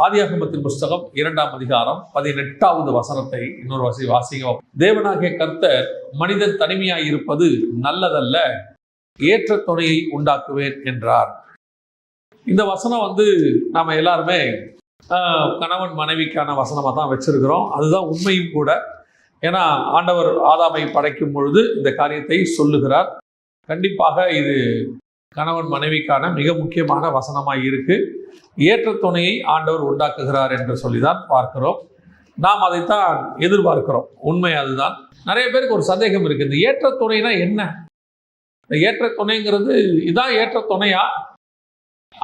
ஆதியாகமத்தின் புஸ்தகம் 2ஆம் அதிகாரம் 18வது வசனத்தை இன்னொரு வாசிங்க. தேவனாகிய கர்த்தர் மனிதன் தனிமையாய் இருப்பது நல்லதல்ல, ஏற்ற துணையை உண்டாக்குவேன் என்றார். இந்த வசனம் நாம எல்லாருமே கணவன் மனைவிக்கான வசனமாக தான் வச்சிருக்கிறோம். அதுதான் உண்மையும் கூட. ஏன்னா ஆண்டவர் ஆதாமை படைக்கும் பொழுது இந்த காரியத்தை சொல்லுகிறார். கண்டிப்பாக இது கணவன் மனைவிக்கான மிக முக்கியமான வசனமாக இருக்கு. ஏற்ற துணையை ஆண்டவர் உண்டாக்குகிறார் என்று சொல்லிதான் பார்க்கிறோம். நாம் அதைத்தான் எதிர்பார்க்கிறோம். உண்மை அதுதான். நிறைய பேருக்கு ஒரு சந்தேகம் இருக்கு, இந்த ஏற்ற துணைனா என்ன? இந்த ஏற்ற துணைங்கிறது இதான் ஏற்ற துணையா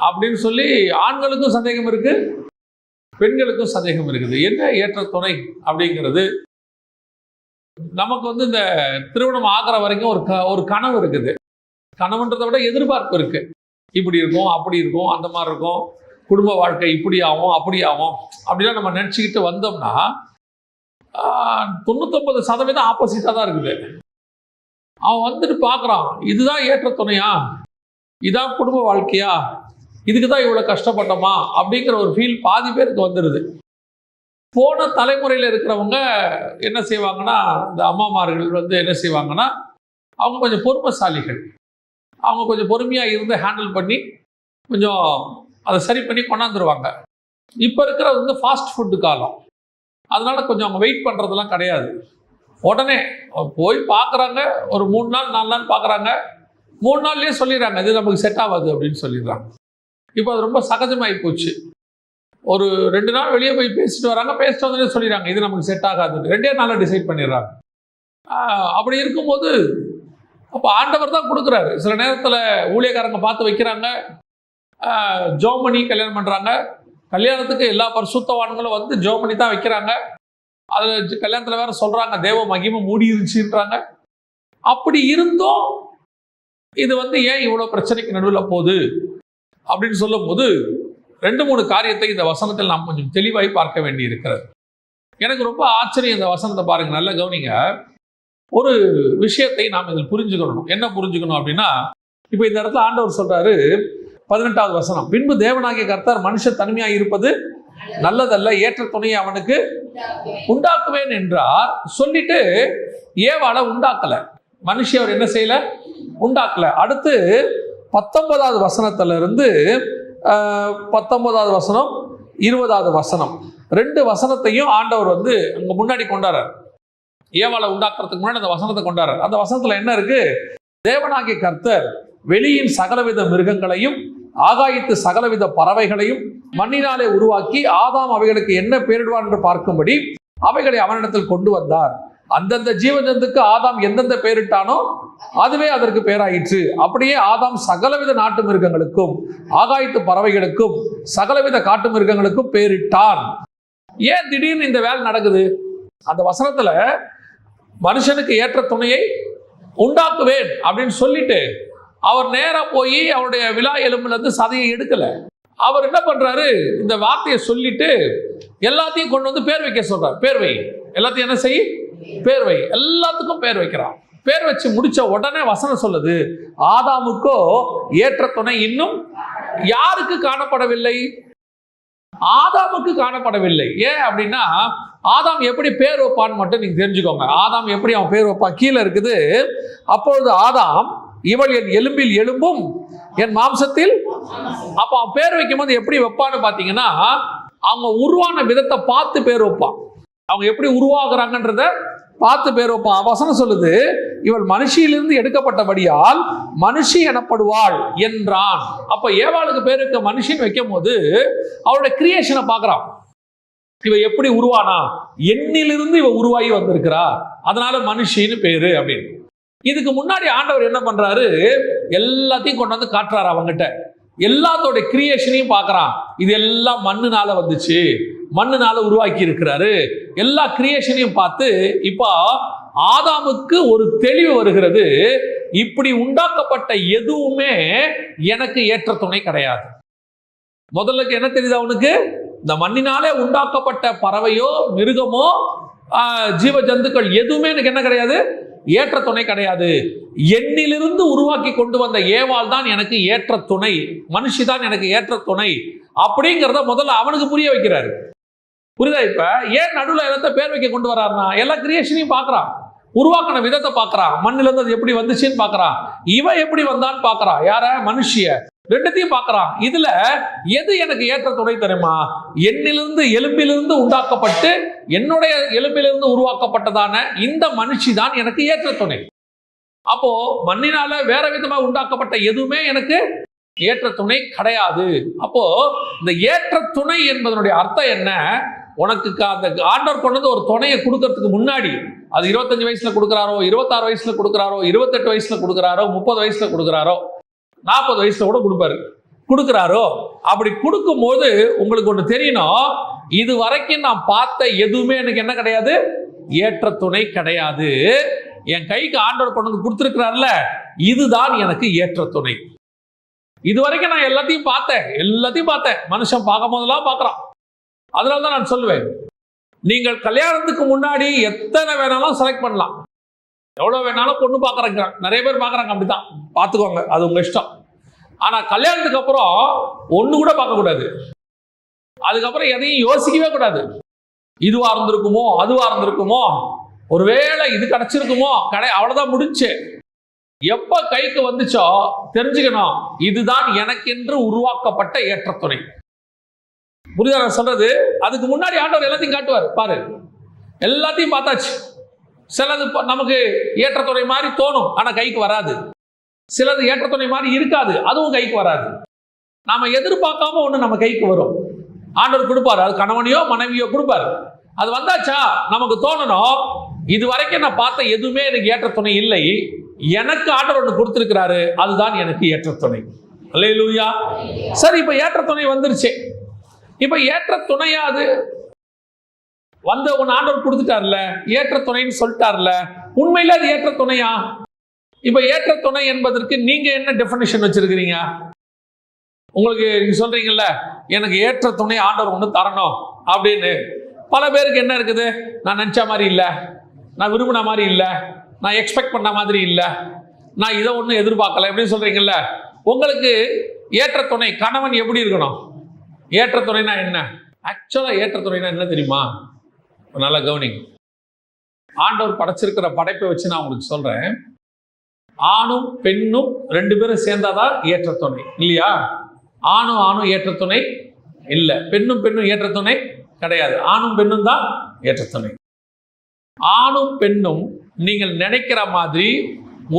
அப்படின்னு சொல்லி ஆண்களுக்கும் சந்தேகம் இருக்கு, பெண்களுக்கும் சந்தேகம் இருக்குது. என்ன ஏற்ற துணை அப்படிங்கிறது? நமக்கு இந்த திருமணம் ஆகிற வரைக்கும் ஒரு கனவு இருக்குது. கனவுன்றதை விட எதிர்பார்ப்பு இருக்கு. இப்படி இருக்கும், அப்படி இருக்கும், அந்த மாதிரி இருக்கும், குடும்ப வாழ்க்கை இப்படி ஆகும், அப்படி ஆகும் அப்படிலாம் நம்ம நினச்சிக்கிட்டு வந்தோம்னா 99% ஆப்போசிட்டாக தான் இருக்குது. அவன் பார்க்குறான், இதுதான் ஏற்ற துணையா, இதான் குடும்ப வாழ்க்கையா, இதுக்கு தான் இவ்வளோ கஷ்டப்பட்டோமா அப்படிங்கிற ஒரு ஃபீல் பாதி பேருக்கு வந்துடுது. போன தலைமுறையில் இருக்கிறவங்க என்ன செய்வாங்கன்னா, இந்த அம்மாமார்கள் என்ன செய்வாங்கன்னா, அவங்க கொஞ்சம் பொறுமைசாலிகள். அவங்க கொஞ்சம் பொறுமையாக இருந்து ஹேண்டில் பண்ணி கொஞ்சம் அதை சரி பண்ணி கொண்டாந்துருவாங்க. இப்போ இருக்கிறது ஃபாஸ்ட் ஃபுட்டு காலம். அதனால் கொஞ்சம் அவங்க வெயிட் பண்ணுறதுலாம் கிடையாது. உடனே போய் பார்க்குறாங்க, ஒரு 3 நாள் 4 நாள் பார்க்குறாங்க, 3 நாள்லேயே சொல்லிடுறாங்க இது நமக்கு செட் ஆகாது அப்படின்னு சொல்லிடுறாங்க. இப்போ அது ரொம்ப சகஜமாகி போச்சு. ஒரு 2 நாள் வெளியே போய் பேசிட்டு வராங்க, பேசிட்டு வந்தோடனே சொல்லிடுறாங்க இது நமக்கு செட் ஆகாது, 2 நாளில் டிசைட் பண்ணிடுறாங்க. அப்படி இருக்கும்போது அப்போ ஆண்டவர் தான் கொடுக்குறாரு. சில நேரத்தில் ஊழியக்காரங்க பார்த்து வைக்கிறாங்க, ஜோமணி கல்யாணம் பண்ணுறாங்க. கல்யாணத்துக்கு எல்லா பரிசுத்தவான்களும் ஜோமணி தான் வைக்கிறாங்க. அதில் கல்யாணத்தில் வேற சொல்கிறாங்க தேவ மகிமை மூடிருச்சுன்றாங்க. அப்படி இருந்தும் இது ஏன் இவ்வளோ பிரச்சனைக்கு நடுவில் போகுது அப்படின்னு சொல்லும் போது 2-3 காரியத்தை இந்த வசனத்தில் நாம் கொஞ்சம் தெளிவாய் பார்க்க வேண்டி இருக்கிறது. எனக்கு ரொம்ப ஆச்சரியம் இந்த வசனத்தை பாருங்க, நல்லா கவனிங்க. ஒரு விஷயத்தை நாம் இதில் புரிஞ்சுக்கணும். என்ன புரிஞ்சுக்கணும் அப்படின்னா, இப்போ இந்த இடத்துல ஆண்டவர் சொல்றாரு 18வது வசனம், பின்பு தேவனாகிய கர்த்தர் மனுஷன் தனிமையாக இருப்பது நல்லதல்ல, ஏற்ற துணையை அவனுக்கு உண்டாக்குவேன் என்றார். சொல்லிட்டு ஏவாளை உண்டாக்கல, மனுஷி அவர் என்ன செய்யல, உண்டாக்கல. அடுத்து 19வது வசனத்திலிருந்து 19வது வசனம் 20வது வசனம் 2 வசனத்தையும் ஆண்டவர் அங்க முன்னாடி கொண்டாடுறார். ஏவாளை உண்டாக்குறதுக்கு முன்னாடி அந்த வசனத்தை கொண்டாடுறார். அந்த வசனத்துல என்ன இருக்கு? தேவனாகிய கர்த்தர் வெளியின் சகலவித மிருகங்களையும் ஆகாயத்து சகலவித பறவைகளையும் மண்ணினாலே உருவாக்கி ஆதாம் அவைகளுக்கு என்ன பெயரிடுவார் என்று பார்க்கும்படி அவைகளை அவனிடத்தில் கொண்டு வந்தார். அந்தந்த ஜீவஜந்துக்கு ஆதாம் எந்தெந்த பெயரிட்டானோ அதுவே அதற்கு பெயராயிற்று. அப்படியே ஆதாம் சகலவித நாட்டு மிருகங்களுக்கும் ஆகாயத்து பறவைகளுக்கும் சகலவித காட்டு மிருகங்களுக்கும் பெயரிட்டான். ஏன் திடீர்னு இந்த வேலை நடக்குது? அந்த வசனத்துல மனுஷனுக்கு ஏற்ற துணையை உண்டாக்குவேன் அப்படின்னு சொல்லிட்டு அவர் நேரா போய் அவருடைய விலா எலும்புல இருந்து சதையை எடுக்கல. அவர் என்ன பண்றாரு? இந்த வார்த்தையை சொல்லிட்டு எல்லாத்தையும் கொண்டு பேர் வைக்க சொல்றார். பேர் வை, எல்லாத்தையும் என்ன செய், பேர் வை, எல்லாத்துக்கும் பேர் வைக்கிறான். பேர் வச்சு முடிச்ச உடனே வசனம் சொல்லுது, ஆதாமுக்கோ ஏற்ற துணை இன்னும் யாருக்கு காணப்படவில்லை? ஆதாமுக்கு காணப்படவில்லை. ஏன் அப்படின்னா, ஆதாம் எப்படி பேர் வைப்பான்னு மட்டும் நீங்க தெரிஞ்சுக்கோங்க. ஆதாம் எப்படி அவன் பேர் வைப்பான் கீழே இருக்குது. அப்பொழுது ஆதாம், இவள் என் எலும்பில் எலும்பும் என் மாம்சத்தில். அப்ப அவன் பேர் வைக்கும் போது எப்படி வைப்பான்னு பாத்தீங்கன்னா, அவங்க உருவான விதத்தை பார்த்து பேர் வைப்பான். அவங்க எப்படி உருவாகுறாங்கன்றத பார்த்து பேர் வைப்பான். வசனம் சொல்லுது, இவள் மனுஷியிலிருந்து எடுக்கப்பட்டபடியால் மனுஷி எனப்படுவாள் என்றான். அப்ப ஏவாளுக்கு பேர் வைக்க மனுஷின்னு வைக்கும் போது அவளுடைய கிரியேஷனை பார்க்கறான். இவ எப்படி உருவானா, எண்ணிலிருந்து இவ உருவாகி வந்திருக்கிறா, அதனால மனுஷின்னு பேரு அப்படின்னு. இதுக்கு முன்னாடி ஆண்டவர் என்ன பண்றாரு? எல்லாத்தையும் கொண்டு காட்டுறாரு அவங்கிட்ட. எல்லாத்தோட கிரியேஷனையும் பார்க்கறான். இது எல்லாம் மண்ணுனால வந்துச்சு, மண்ணுனால உருவாக்கி இருக்கிறாரு. எல்லா கிரியேஷனையும் பார்த்து இப்போ ஆதாமுக்கு ஒரு தெளிவு வருகிறது. இப்படி உண்டாக்கப்பட்ட எதுவுமே எனக்கு ஏற்ற துணை கிடையாது. முதல்ல என்ன தெரியுது அவனுக்கு? இந்த மண்ணினாலே உண்டாக்கப்பட்ட பறவையோ மிருகமோ ஜீவ ஜந்துக்கள் எதுவுமே எனக்கு என்ன கிடையாது, ஏற்ற துணை கிடையாது. என்னிலிருந்து உருவாக்கி கொண்டு வந்த ஏவாள் தான் எனக்கு ஏற்ற துணை, மனுஷி தான் எனக்கு ஏற்ற துணை அப்படிங்கிறத முதல்ல அவனுக்கு புரிய வைக்கிறாரு. புரியுதா? இப்ப ஏன் நடுவில் எல்லாத்தையும் பேர் வைக்க கொண்டு வர்றாருன்னா, எல்லா கிரியேஷனையும் பார்க்கறான், உருவாக்கின விதத்தை பார்க்கறான், மண்ணில இருந்து அது எப்படி வந்துச்சுன்னு பார்க்கறான், இவன் எப்படி வந்தான்னு பார்க்கறான், யார மனுஷிய, ரெண்டுத்தையும் பார்க்கறான். இதுல எது எனக்கு ஏற்ற துணை தெரியுமா? என்னிலிருந்து எலும்பிலிருந்து உண்டாக்கப்பட்டு என்னுடைய எலும்பிலிருந்து உருவாக்கப்பட்டதான இந்த மனுஷி தான் எனக்கு ஏற்ற துணை. அப்போ மண்ணினால வேற விதமா உண்டாக்கப்பட்ட எதுவுமே எனக்கு ஏற்ற துணை கிடையாது. அப்போ இந்த ஏற்ற துணை என்பதனுடைய அர்த்தம் என்ன? உனக்கு அந்த ஆண்டவர் கொண்டு ஒரு துணையை கொடுக்கறதுக்கு முன்னாடி, அது 25 வயசுல கொடுக்குறாரோ, 26 வயசுல கொடுக்குறாரோ, 28 வயசுல கொடுக்குறாரோ, 30 வயசுல கொடுக்குறாரோ, 40 வயசுல கூட கொடுக்குறாரோ, அப்படி கொடுக்கும் போது உங்களுக்கு ஒன்று தெரியணும், இது வரைக்கும் நான் பார்த்த எதுவுமே எனக்கு என்ன கிடையாது, ஏற்ற துணை கிடையாது. என் கைக்கு ஆண்டவர் கொண்டு வந்து கொடுத்துருக்கிறார்ல, இதுதான் எனக்கு ஏற்ற துணை. இது வரைக்கும் நான் எல்லாத்தையும் பார்த்தேன், மனுஷன் பார்க்கும் போதெல்லாம் பார்க்கறான். அதனாலதான் நான் சொல்லுவேன், நீங்கள் கல்யாணத்துக்கு முன்னாடி எத்தனை வேணாலும் செலக்ட் பண்ணலாம், எவ்வளவு வேணாலும் பொண்ணு பார்க்கறாங்க, நிறைய பேர் பார்க்கறாங்க, அப்படித்தான் பார்த்துக்கோங்க, அது உங்க இஷ்டம். ஆனா கல்யாணத்துக்கு அப்புறம் ஒண்ணு கூட பார்க்க கூடாது, அதுக்கப்புறம் எதையும் யோசிக்கவே கூடாது. இதுவா இருந்திருக்குமோ, அதுவா இருந்திருக்குமோ, ஒருவேளை இது கிடைச்சிருக்குமோ, அவ்வளவுதான் முடிச்சு. எப்ப கைக்கு வந்துச்சோ தெரிஞ்சுக்கணும், இதுதான் எனக்கென்று உருவாக்கப்பட்ட ஏற்ற துணை. புரியுதா நான் சொல்றது? அதுக்கு முன்னாடி ஆண்டவர் எல்லாத்தையும் காட்டுவார். பாரு, எல்லாத்தையும் பார்த்தாச்சு. சிலது நமக்கு ஏற்ற துணை மாதிரி தோணும், ஆனா கைக்கு வராது. சிலது ஏற்ற துணை மாதிரி இருக்காது, அதுவும் கைக்கு வராது. நாம எதிர்பார்க்காம ஒண்ணு நம்ம கைக்கு வரும், ஆண்டவர் கொடுப்பாரு. அது கணவனையோ மனைவியோ கொடுப்பாரு. அது வந்தாச்சா நமக்கு தோணணும், இது வரைக்கும் நான் பார்த்த எதுவுமே எனக்கு ஏற்ற துணை இல்லை, எனக்கு ஆண்டவர் ஒன்று கொடுத்திருக்கிறாரு, அதுதான் எனக்கு ஏற்ற துணை. அல்லேலூயா. சரி, இப்ப ஏற்ற துணை வந்துருச்சு. இப்ப ஏற்ற துணையா அது வந்த உன் ஆண்டவர் கொடுத்துட்டார்ல, ஏற்ற துணைன்னு சொல்லிட்டார்ல, உண்மையில அது ஏற்ற துணையா? இப்ப ஏற்ற துணை என்பதற்கு நீங்க என்ன டெஃபினிஷன் வச்சிருக்கிறீங்க? உங்களுக்கு நீங்க சொல்றீங்கல்ல, எனக்கு ஏற்ற துணை ஆண்டவர் ஒன்று தரணும் அப்படின்னு. பல பேருக்கு என்ன இருக்குது, நான் நினைச்ச மாதிரி இல்லை, நான் விரும்பின மாதிரி இல்லை, நான் எக்ஸ்பெக்ட் பண்ண மாதிரி இல்லை, நான் இதை ஒன்றும் எதிர்பார்க்கல அப்படின்னு சொல்றீங்கல்ல. உங்களுக்கு ஏற்ற துணை கணவன் எப்படி இருக்கணும்? ஏற்ற துணைனா என்ன? ஆக்சுவலா ஏற்ற துணைனா என்ன தெரியுமா? நல்லா கவனிங்க. ஆண்டவர் படைச்சிருக்கிற படைப்பை வச்சு நான் உங்களுக்கு சொல்றேன். ஆணும் பெண்ணும் ரெண்டு பேரும் சேர்ந்தாதான் ஏற்ற துணை, இல்லையா? ஆணும் ஏற்ற துணை இல்லை, பெண்ணும் ஏற்ற துணை கிடையாது. ஆணும் பெண்ணும் தான் ஏற்ற துணை. ஆணும் பெண்ணும் நீங்கள் நினைக்கிற மாதிரி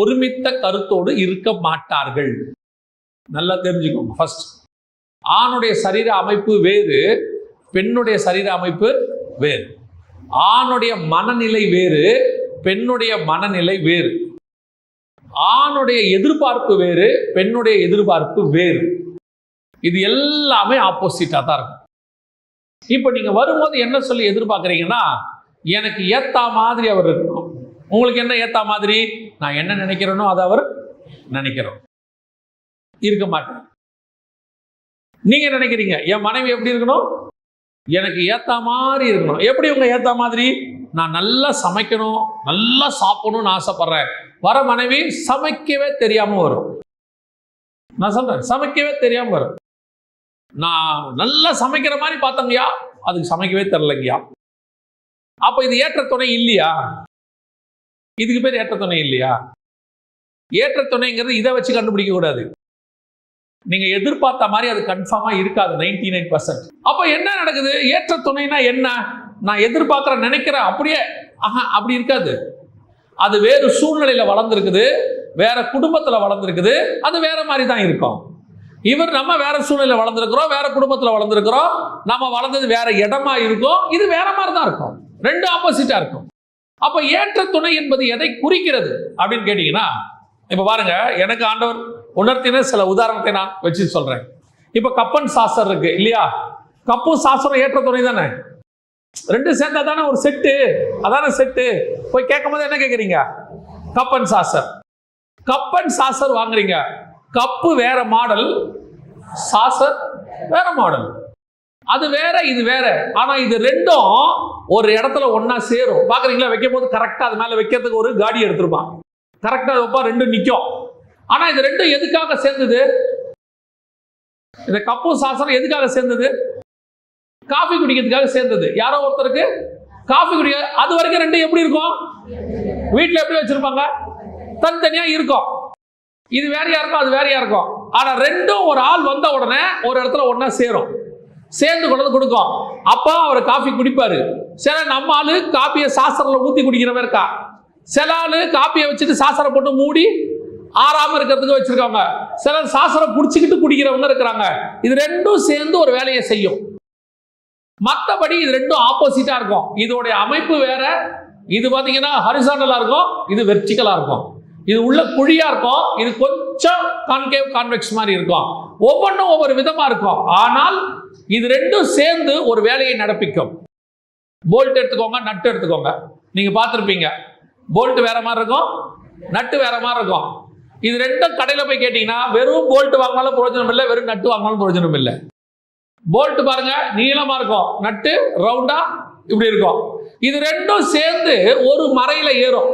ஒருமித்த கருத்தோடு இருக்க மாட்டார்கள். நல்லா தெரிஞ்சுக்கோங்க. ஃபர்ஸ்ட், ஆணுடைய சரீர அமைப்பு வேறு, பெண்ணுடைய சரீர அமைப்பு வேறு. ஆணுடைய மனநிலை வேறு, பெண்ணுடைய மனநிலை வேறு. ஆணுடைய எதிர்பார்ப்பு வேறு, பெண்ணுடைய எதிர்பார்ப்பு வேறு. இது எல்லாமே ஆப்போசிட்டா தான் இருக்கும். இப்ப நீங்க வரும்போது என்ன சொல்லி எதிர்பார்க்கறீங்கன்னா, எனக்கு ஏத்தா மாதிரி அவர் இருக்கணும். உங்களுக்கு என்ன ஏத்தா மாதிரி? நான் என்ன நினைக்கிறேனோ அதை அவர் நினைக்கிறோம் இருக்க மாட்டேன். நீங்க நினைக்கிறீங்க என் மனைவி எப்படி இருக்கணும், எனக்கு ஏத்தா மாதிரி இருக்கணும். எப்படி உங்க ஏத்தா மாதிரி? நான் நல்லா சமைக்கணும், நல்லா சாப்பிடணும்னு ஆசைப்படுறேன். வர மனைவி சமைக்கவே தெரியாம வரும். நான் சொல்றேன், சமைக்கவே தெரியாம வரும். நான் நல்லா சமைக்கிற மாதிரி பார்த்தங்கய்யா, அதுக்கு சமைக்கவே தெரிலங்கய்யா. அப்ப இது ஏற்ற துணை இல்லையா? இதுக்கு பேர் ஏற்ற துணை இல்லையா? ஏற்ற துணைங்கிறது இதை வச்சு கண்டுபிடிக்க கூடாது. நீங்க எதிர்பார்த்த மாதிரி அது கன்ஃபார்மா இருக்காது 99%. அப்ப என்ன நடக்குது? ஏற்ற துணைனா என்ன? நான் எதிர்பார்க்கிற நினைக்கிறேன் அப்படியே அப்படி இருக்காது. அது வேறு சூழ்நிலையில வளர்ந்துருக்குது, வேற குடும்பத்துல வளர்ந்துருக்குது, அது வேற மாதிரி தான் இருக்கும். நம்ம வேற சூழ்நிலையில வளர்ந்துருக்கிறோம், வேற குடும்பத்துல வளர்ந்துருக்கிறோம், நம்ம வளர்ந்தது வேற இடமா இருக்கும், இது வேற மாதிரி தான் இருக்கும். ரெண்டு ஆப்போசிட்டா இருக்கும். அப்ப ஏற்ற துணை என்பது எதை குறிக்கிறது அப்படின்னு கேட்டீங்கன்னா, இப்ப பாருங்க, எனக்கு ஆண்டவர் உணர்த்தின சில உதாரணத்தை நான் வச்சு சொல்றேன். இப்ப கப்பன் சாசர் இருக்கு இல்லையா? கப்பும் சாசரும் ஏற்ற துணை தானே, ரெண்டு சேர்ந்தா தானே ஒரு செட்டு. அதான செட்டு. போய் கேட்கும் போது என்ன கேட்குறீங்க? Cup and saucer. கப்பன் சாசர் வாங்குறீங்க, கப்பு வேற மாடல், சாசர் வேற மாடல். அது வேற இது வேற. ஆனா இது ரெண்டும் ஒரு இடத்துல ஒன்னா சேரும். பாக்குறீங்களா? வைக்கும் போது கரெக்டா அது மேல வைக்கிறதுக்கு ஒரு காடி எடுத்திருப்பான், கரெக்டா வைப்பா, ரெண்டும் நிக்கும். ஆனா இது ரெண்டும் எதுக்காக சேர்ந்தது? இந்த கப்பும் சாசனம் எதுக்காக சேர்ந்தது? காஃபி குடிக்கிறதுக்காக சேர்ந்தது. யாரோ ஒருத்தருக்கு காஃபி குடிக்க, அது வரைக்கும் ரெண்டும் எப்படி இருக்கும்? வீட்டுல எப்படி வச்சிருப்பாங்க? தனித்தனியா இருக்கும். இது வேறையா இருக்கும், அது வேறையா இருக்கும். ஆனா ரெண்டும் ஒரு ஆள் வந்த உடனே ஒரு இடத்துல ஒன்னா சேரும், சேர்ந்து கொண்டு வந்து கொடுக்கும். அப்பா அவர் காஃபி குடிப்பாரு. சில நம்ம ஆளு காப்பியை சாசரில் ஊற்றி குடிக்கிறவன் இருக்கா, சில ஆளு காப்பியை வச்சுட்டு சாசரை போட்டு மூடி ஆறாம இருக்கிறதுக்கு வச்சிருக்காங்க, சில சாசரை குடிச்சுக்கிட்டு குடிக்கிறவங்க இருக்கிறாங்க. இது ரெண்டும் சேர்ந்து ஒரு வேலையை செய்யும். மற்றபடி இது ரெண்டும் ஆப்போசிட்டா இருக்கும். இதோடைய அமைப்பு வேற. இது பாத்தீங்கன்னா ஹரிசாண்டலா இருக்கும், இது வெர்டிகலா இருக்கும். இது உள்ள குழியா இருக்கும், இது கொஞ்சம் கான்கேவ் கான்வெக்ஸ் மாதிரி இருக்கும். ஒவ்வொன்றும் ஒவ்வொரு விதமா இருக்கும். ஆனால் இது ரெண்டும் சேர்ந்து ஒரு வேலையை நடப்பிக்கும். போல்ட் எடுத்துக்கோங்க, நட்டு எடுத்துக்கோங்க. நீங்க பார்த்துருப்பீங்க, போல்ட் வேற மாதிரி இருக்கும், நட்டு வேற மாதிரி இருக்கும். இது ரெண்டும் கடையில் போய் கேட்டீங்கன்னா வெறும் போல்ட் வாங்கினாலும் பிரயோஜனம் இல்லை, வெறும் நட்டு வாங்கினாலும் பிரயோஜனம் இல்லை. போல்ட் பாருங்க நீளமா இருக்கும், நட்டு ரவுண்டா இப்படி இருக்கும். இது ரெண்டும் சேர்ந்து ஒரு மறையில ஏறும்.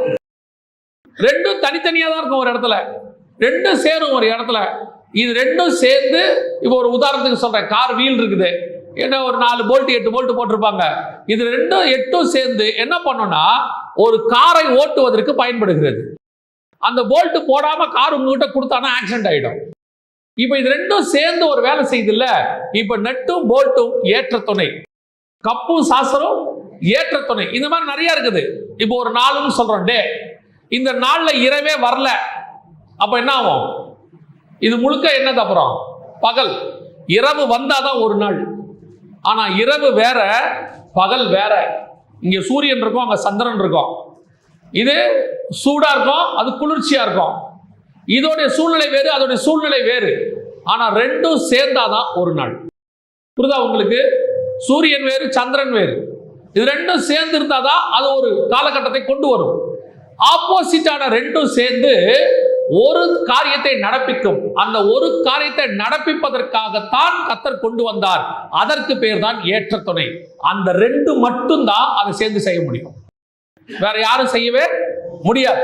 ரெண்டும் தனித்தனியா தான் இருக்கும் ஒரு இடத்துல, ரெண்டும் சேரும் ஒரு இடத்துல. இது ரெண்டும் சேர்ந்து, இப்போ ஒரு உதாரணத்துக்கு சொல்றேன், கார் வீல் இருக்குது, என்ன ஒரு 4 போல்ட் 8 போல்ட் போட்டிருப்பாங்க. இது ரெண்டும் 8 சேர்ந்து என்ன பண்ணும்னா ஒரு காரை ஓட்டுவதற்கு பயன்படுகிறது. அந்த போல்ட் போடாம கார் உங்ககிட்ட கொடுத்தானா ஆக்சிடென்ட் ஆயிடும். இப்ப இது ரெண்டும் சேர்ந்து ஒரு வேலை செய்யுது இல்ல. இப்ப நட்டும் போல்ட்டும் ஏற்ற துணை, கப்பும் சாசரும் ஏற்ற துணை. இந்த மாதிரி நிறைய இருக்குது. இப்போ ஒரு நாளுன்னு சொல்றோம் டே, இந்த நாள்ல இரவே வரல, அப்ப என்ன ஆகும்? இது முழுக்க என்னது? அப்புறம் பகல். இரவு வந்தாதான் ஒரு நாள். ஆனா இரவு வேற, பகல் வேற. இங்க சூரியன் இருக்கும், அங்க சந்திரன் இருக்கும். இது சூடா இருக்கும், அது குளிர்ச்சியா இருக்கும். இதோடைய சூழ்நிலை வேறு, அதோடைய சூழ்நிலை வேறு. ஆனா ரெண்டும் சேர்ந்தாதான் ஒரு நாள். புரியுதா உங்களுக்கு? சூரியன் வேறு, சந்திரன் வேறு. இது ரெண்டும் சேர்ந்து இருந்தாதான் அது ஒரு காலகட்டத்தை கொண்டு வரும். ஆப்போசிட்டான ரெண்டும் சேர்ந்து ஒரு காரியத்தை நடப்பிக்கும். அந்த ஒரு காரியத்தை நடப்பிப்பதற்காகத்தான் கர்த்தர் கொண்டு வந்தார். அதற்கு பேர் தான் ஏற்ற துணை. அந்த ரெண்டு மட்டும்தான் அதை சேர்ந்து செய்ய முடியும், வேற யாரும் செய்யவே முடியாது.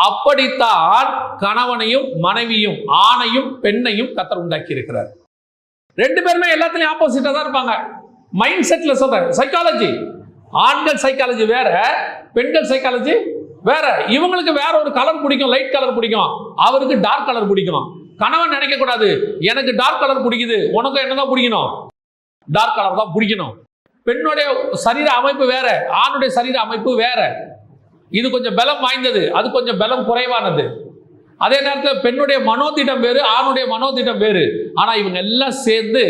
அப்படித்தான் கணவனையும் மனைவியும், ஆணையும் பெண்ணையும் கர்த்தர் உண்டாக்கி இருக்கிறார். ரெண்டு பேருமே எல்லாத்துலயும் ஆப்போசிட்டா தான் இருப்பாங்க. மைண்ட் செட்ல சொல்றேன், சைக்காலஜி. ஆண்கள் சைக்காலஜி வேற, பெண்கள் சைக்காலஜி வேற. இவங்களுக்கு வேற ஒரு கலர் பிடிக்கும், லைட் கலர் பிடிக்கும், அவருக்கு டார்க் கலர் பிடிக்கும். கணவன் நினைக்க கூடாது எனக்கு டார்க் கலர் பிடிக்குது, உனக்கு என்னதான் பிடிக்கணும்? டார்க் கலர் தான் பிடிக்கணும். பெண்ணுடைய சரீர அமைப்பு வேற, ஆணுடைய சரீர அமைப்பு வேற. இது கொஞ்சம் பலம் வாய்ந்தது, அது கொஞ்சம் பலம் குறைவானது. அதே நேரத்தில் பெண்ணுடைய மனோதிடம் வேறு, ஆணுடைய மனோதிடம் வேறு. ஆனா இவங்க எல்லாம் சேர்ந்து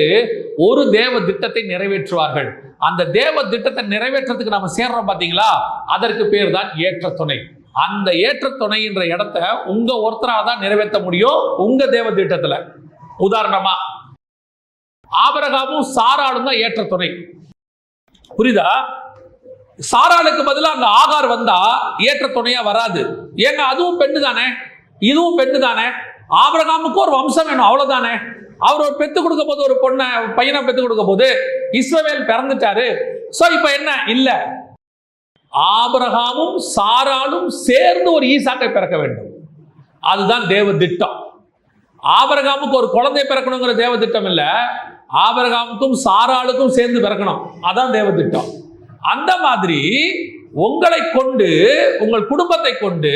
ஒரு தேவ திட்டத்தை நிறைவேற்றுவார்கள். அந்த தேவ திட்டத்தை நிறைவேற்றத்துக்கு நம்ம சேர்றோம் பாத்தீங்களா, அதற்கு பேர் தான் ஏற்ற துணை. அந்த ஏற்ற துணை என்ற இடத்த உங்க ஒருத்தராக தான் நிறைவேற்ற முடியும் உங்க தேவ திட்டத்துல. உதாரணமா ஆபிரகாமும் சாராளும் தான் ஏற்ற துணை. புரியுதா? சாராளுக்கு பதிலாக அங்க ஆகார் வந்தா ஏற்ற துணையா வராது. ஏங்க அதுவும் பெண்ணு தானே, இதுவும் பெண்ணு தானே. ஆபிரகாமுக்கு ஒரு வம்சம் வேணும், அவ்வளவுதானே. அவர் ஒரு பெத்து கொடுக்க போது, ஒரு பொண்ணை பையனை பெத்து கொடுக்க போது இஸ்ரவேல் பிறந்துட்டாரு. சோ இப்ப என்ன இல்ல, ஆபிரகாமும் சாராளும் சேர்ந்து ஒரு ஈசாக்கை பிறக்க வேண்டும். அதுதான் தேவ திட்டம். ஆபிரகாமுக்கு ஒரு குழந்தை பிறக்கணுங்கிற தேவ திட்டம் இல்ல, ஆபிரகாமுக்கும் சாராளுக்கும் சேர்ந்து பிறக்கணும், அதான் தேவ திட்டம். அந்த மாதிரி உங்களை கொண்டு, உங்கள் குடும்பத்தை கொண்டு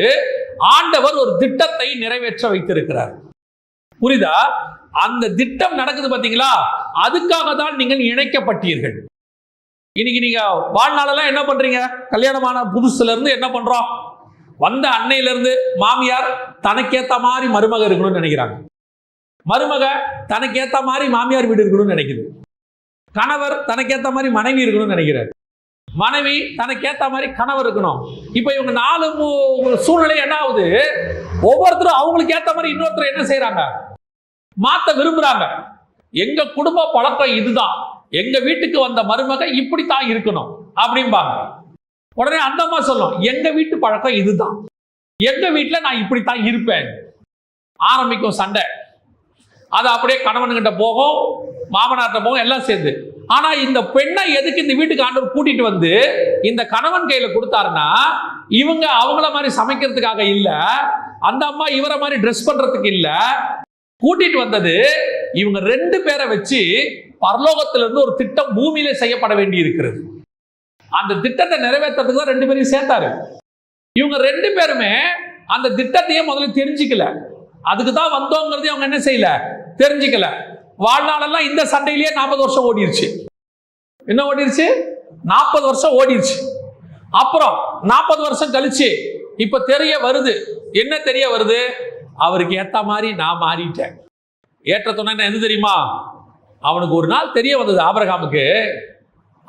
ஆண்டவர் ஒரு திட்டத்தை நிறைவேற்ற வைத்திருக்கிறார். புரியுதா? அந்த திட்டம் நடக்குது பாத்தீங்களா, அதுக்காக தான் நீங்கள் இணைக்கப்பட்டீர்கள். இன்னைக்கு நீங்க வாழ்நாளெல்லாம் என்ன பண்றீங்க? கல்யாணமான புதுசுல இருந்து என்ன பண்றோம்? வந்த அன்னையில இருந்து மாமியார் தனக்கேத்த மாதிரி மருமக இருக்கணும்னு நினைக்கிறாங்க, மருமக தனக்கேத்த மாதிரி மாமியார் வீடு இருக்கணும்னு நினைக்குது, கணவர் தனக்கேத்த மாதிரி மனைவி இருக்கணும்னு நினைக்கிறார், மனைவி தனக்கேத்த மாதிரி கணவர் இருக்கணும். இப்ப இவங்க 4 சூழ்நிலை என்ன ஆகுது? ஒவ்வொருத்தரும் அவங்களுக்கு ஏத்த மாதிரி இன்னொருத்தர் என்ன செய்யறாங்க? மாத்த விரும்புறாங்க. எங்க குடும்ப பழக்கம் இதுதான், எங்க வீட்டுக்கு வந்த மருமக இப்படித்தான் இருக்கணும் அப்படிம்பாங்க. உடனே அந்த அம்மா சொல்லும், எங்க வீட்டு பழக்கம் இதுதான், எங்க வீட்டுல நான் இப்படித்தான் இருப்பேன். ஆரம்பிக்கும் சண்டை. அது அப்படியே கணவன்கிட்ட போகும், மாமனார்கிட்ட போகும், எல்லாம் சேர்ந்து. ஆனா இந்த பெண்ணை எதுக்கு இந்த வீட்டுக்கு ஆண்டவர் கூட்டிட்டு வந்து இந்த கணவன் கையில கொடுத்தாருன்னா, இவங்க அவங்கள மாதிரி சமைக்கிறதுக்காக இல்ல, அந்த அம்மா இவரை மாதிரி ட்ரெஸ் பண்றதுக்கு இல்ல, கூட்டிட்டு வந்தது இவங்க 2 பேரை வச்சு பரலோகத்திலிருந்து ஒரு திட்டம் பூமியில செய்யப்பட வேண்டி இருக்கிறது. அந்த திட்டத்தை நிறைவேற்றுறதுக்கு தான் 2 பேரையும் சேர்த்தாரு. இவங்க 2 பேருமே அந்த திட்டத்தையே முதல்ல தெரிஞ்சுக்கல, அதுக்கு தான் வந்தோங்கிறதையும் அவங்க என்ன செய்யல, தெரிஞ்சுக்கல. வாழ்நாளெல்லாம் இந்த சண்டையிலேயே 40 வருஷம் ஓடிருச்சு. என்ன ஓடிருச்சு? 40 வருஷம் ஓடிருச்சு. அப்புறம் 40 வருஷம் கழிச்சு இப்ப தெரிய வருது. என்ன தெரிய வருது? அவருக்கு ஏத்த மாதிரி நான் மாறிட்டேன். ஏற்ற துணை என்ன தெரியுமா? அவனுக்கு ஒரு நாள் தெரிய வந்தது, ஆபிரகாமுக்கு,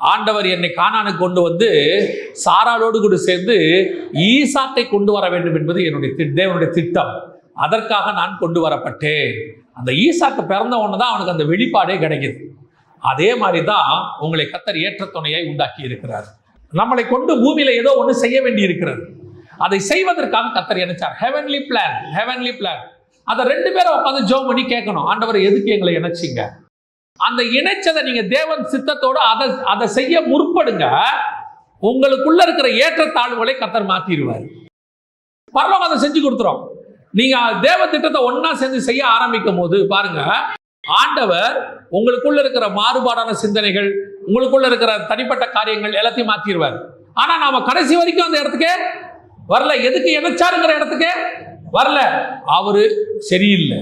ஆண்டவர் என்னை கானானுக்கு கொண்டு வந்து சாராளோடு கூட சேர்ந்து ஈசாக்கை கொண்டு வர வேண்டும் என்பது என்னுடைய தேவனுடைய திட்டம். அதற்காக நான் கொண்டு வரப்பட்டேன். அந்த ஈசாக்கு பிறந்த உடனே தான் அவனுக்கு அந்த வெளிப்பாடே கிடைக்குது. அதே மாதிரி தான் உங்களை கர்த்தர் ஏற்ற துணையை உண்டாக்கி இருக்கிறார். நம்மளை கொண்டு பூமியில ஏதோ ஒன்று செய்ய வேண்டி இருக்கிறது. அதை செய்வதற்காக கர்த்தர் நினைச்சார். Heavenly plan, heavenly plan. அதை 2 பேரும் உட்காந்து ஜெபம் பண்ணி கேட்கணும், ஆண்டவர் எதுக்கு எங்களை இணைச்சிங்க? அந்த இணைச்சதை நீங்க தேவன் சித்தத்தோடு அதை செய்ய முற்படுங்க. உங்களுக்குள்ள இருக்கிற ஏற்றத்தாழ்வுகளை கர்த்தர் மாத்திடுவார். பரவாயில்ல, அதை செஞ்சு கொடுத்துரும். நீங்க தேவ திட்டத்தை ஒன்னா சேர்ந்து செய்ய ஆரம்பிக்கும் போது பாருங்க, ஆண்டவர் உங்களுக்குள்ள இருக்கிற மாறுபாடான சிந்தனைகள், உங்களுக்குள்ள இருக்கிற தனிப்பட்ட காரியங்கள் எல்லாத்தையும் மாத்திடுவார். ஆனா நாம கடைசி வரைக்கும் அந்த இடத்துக்கு வரல. எதுக்கு இணைச்சாருங்கிற இடத்துக்கு வரல. அவரு சரியில்லை,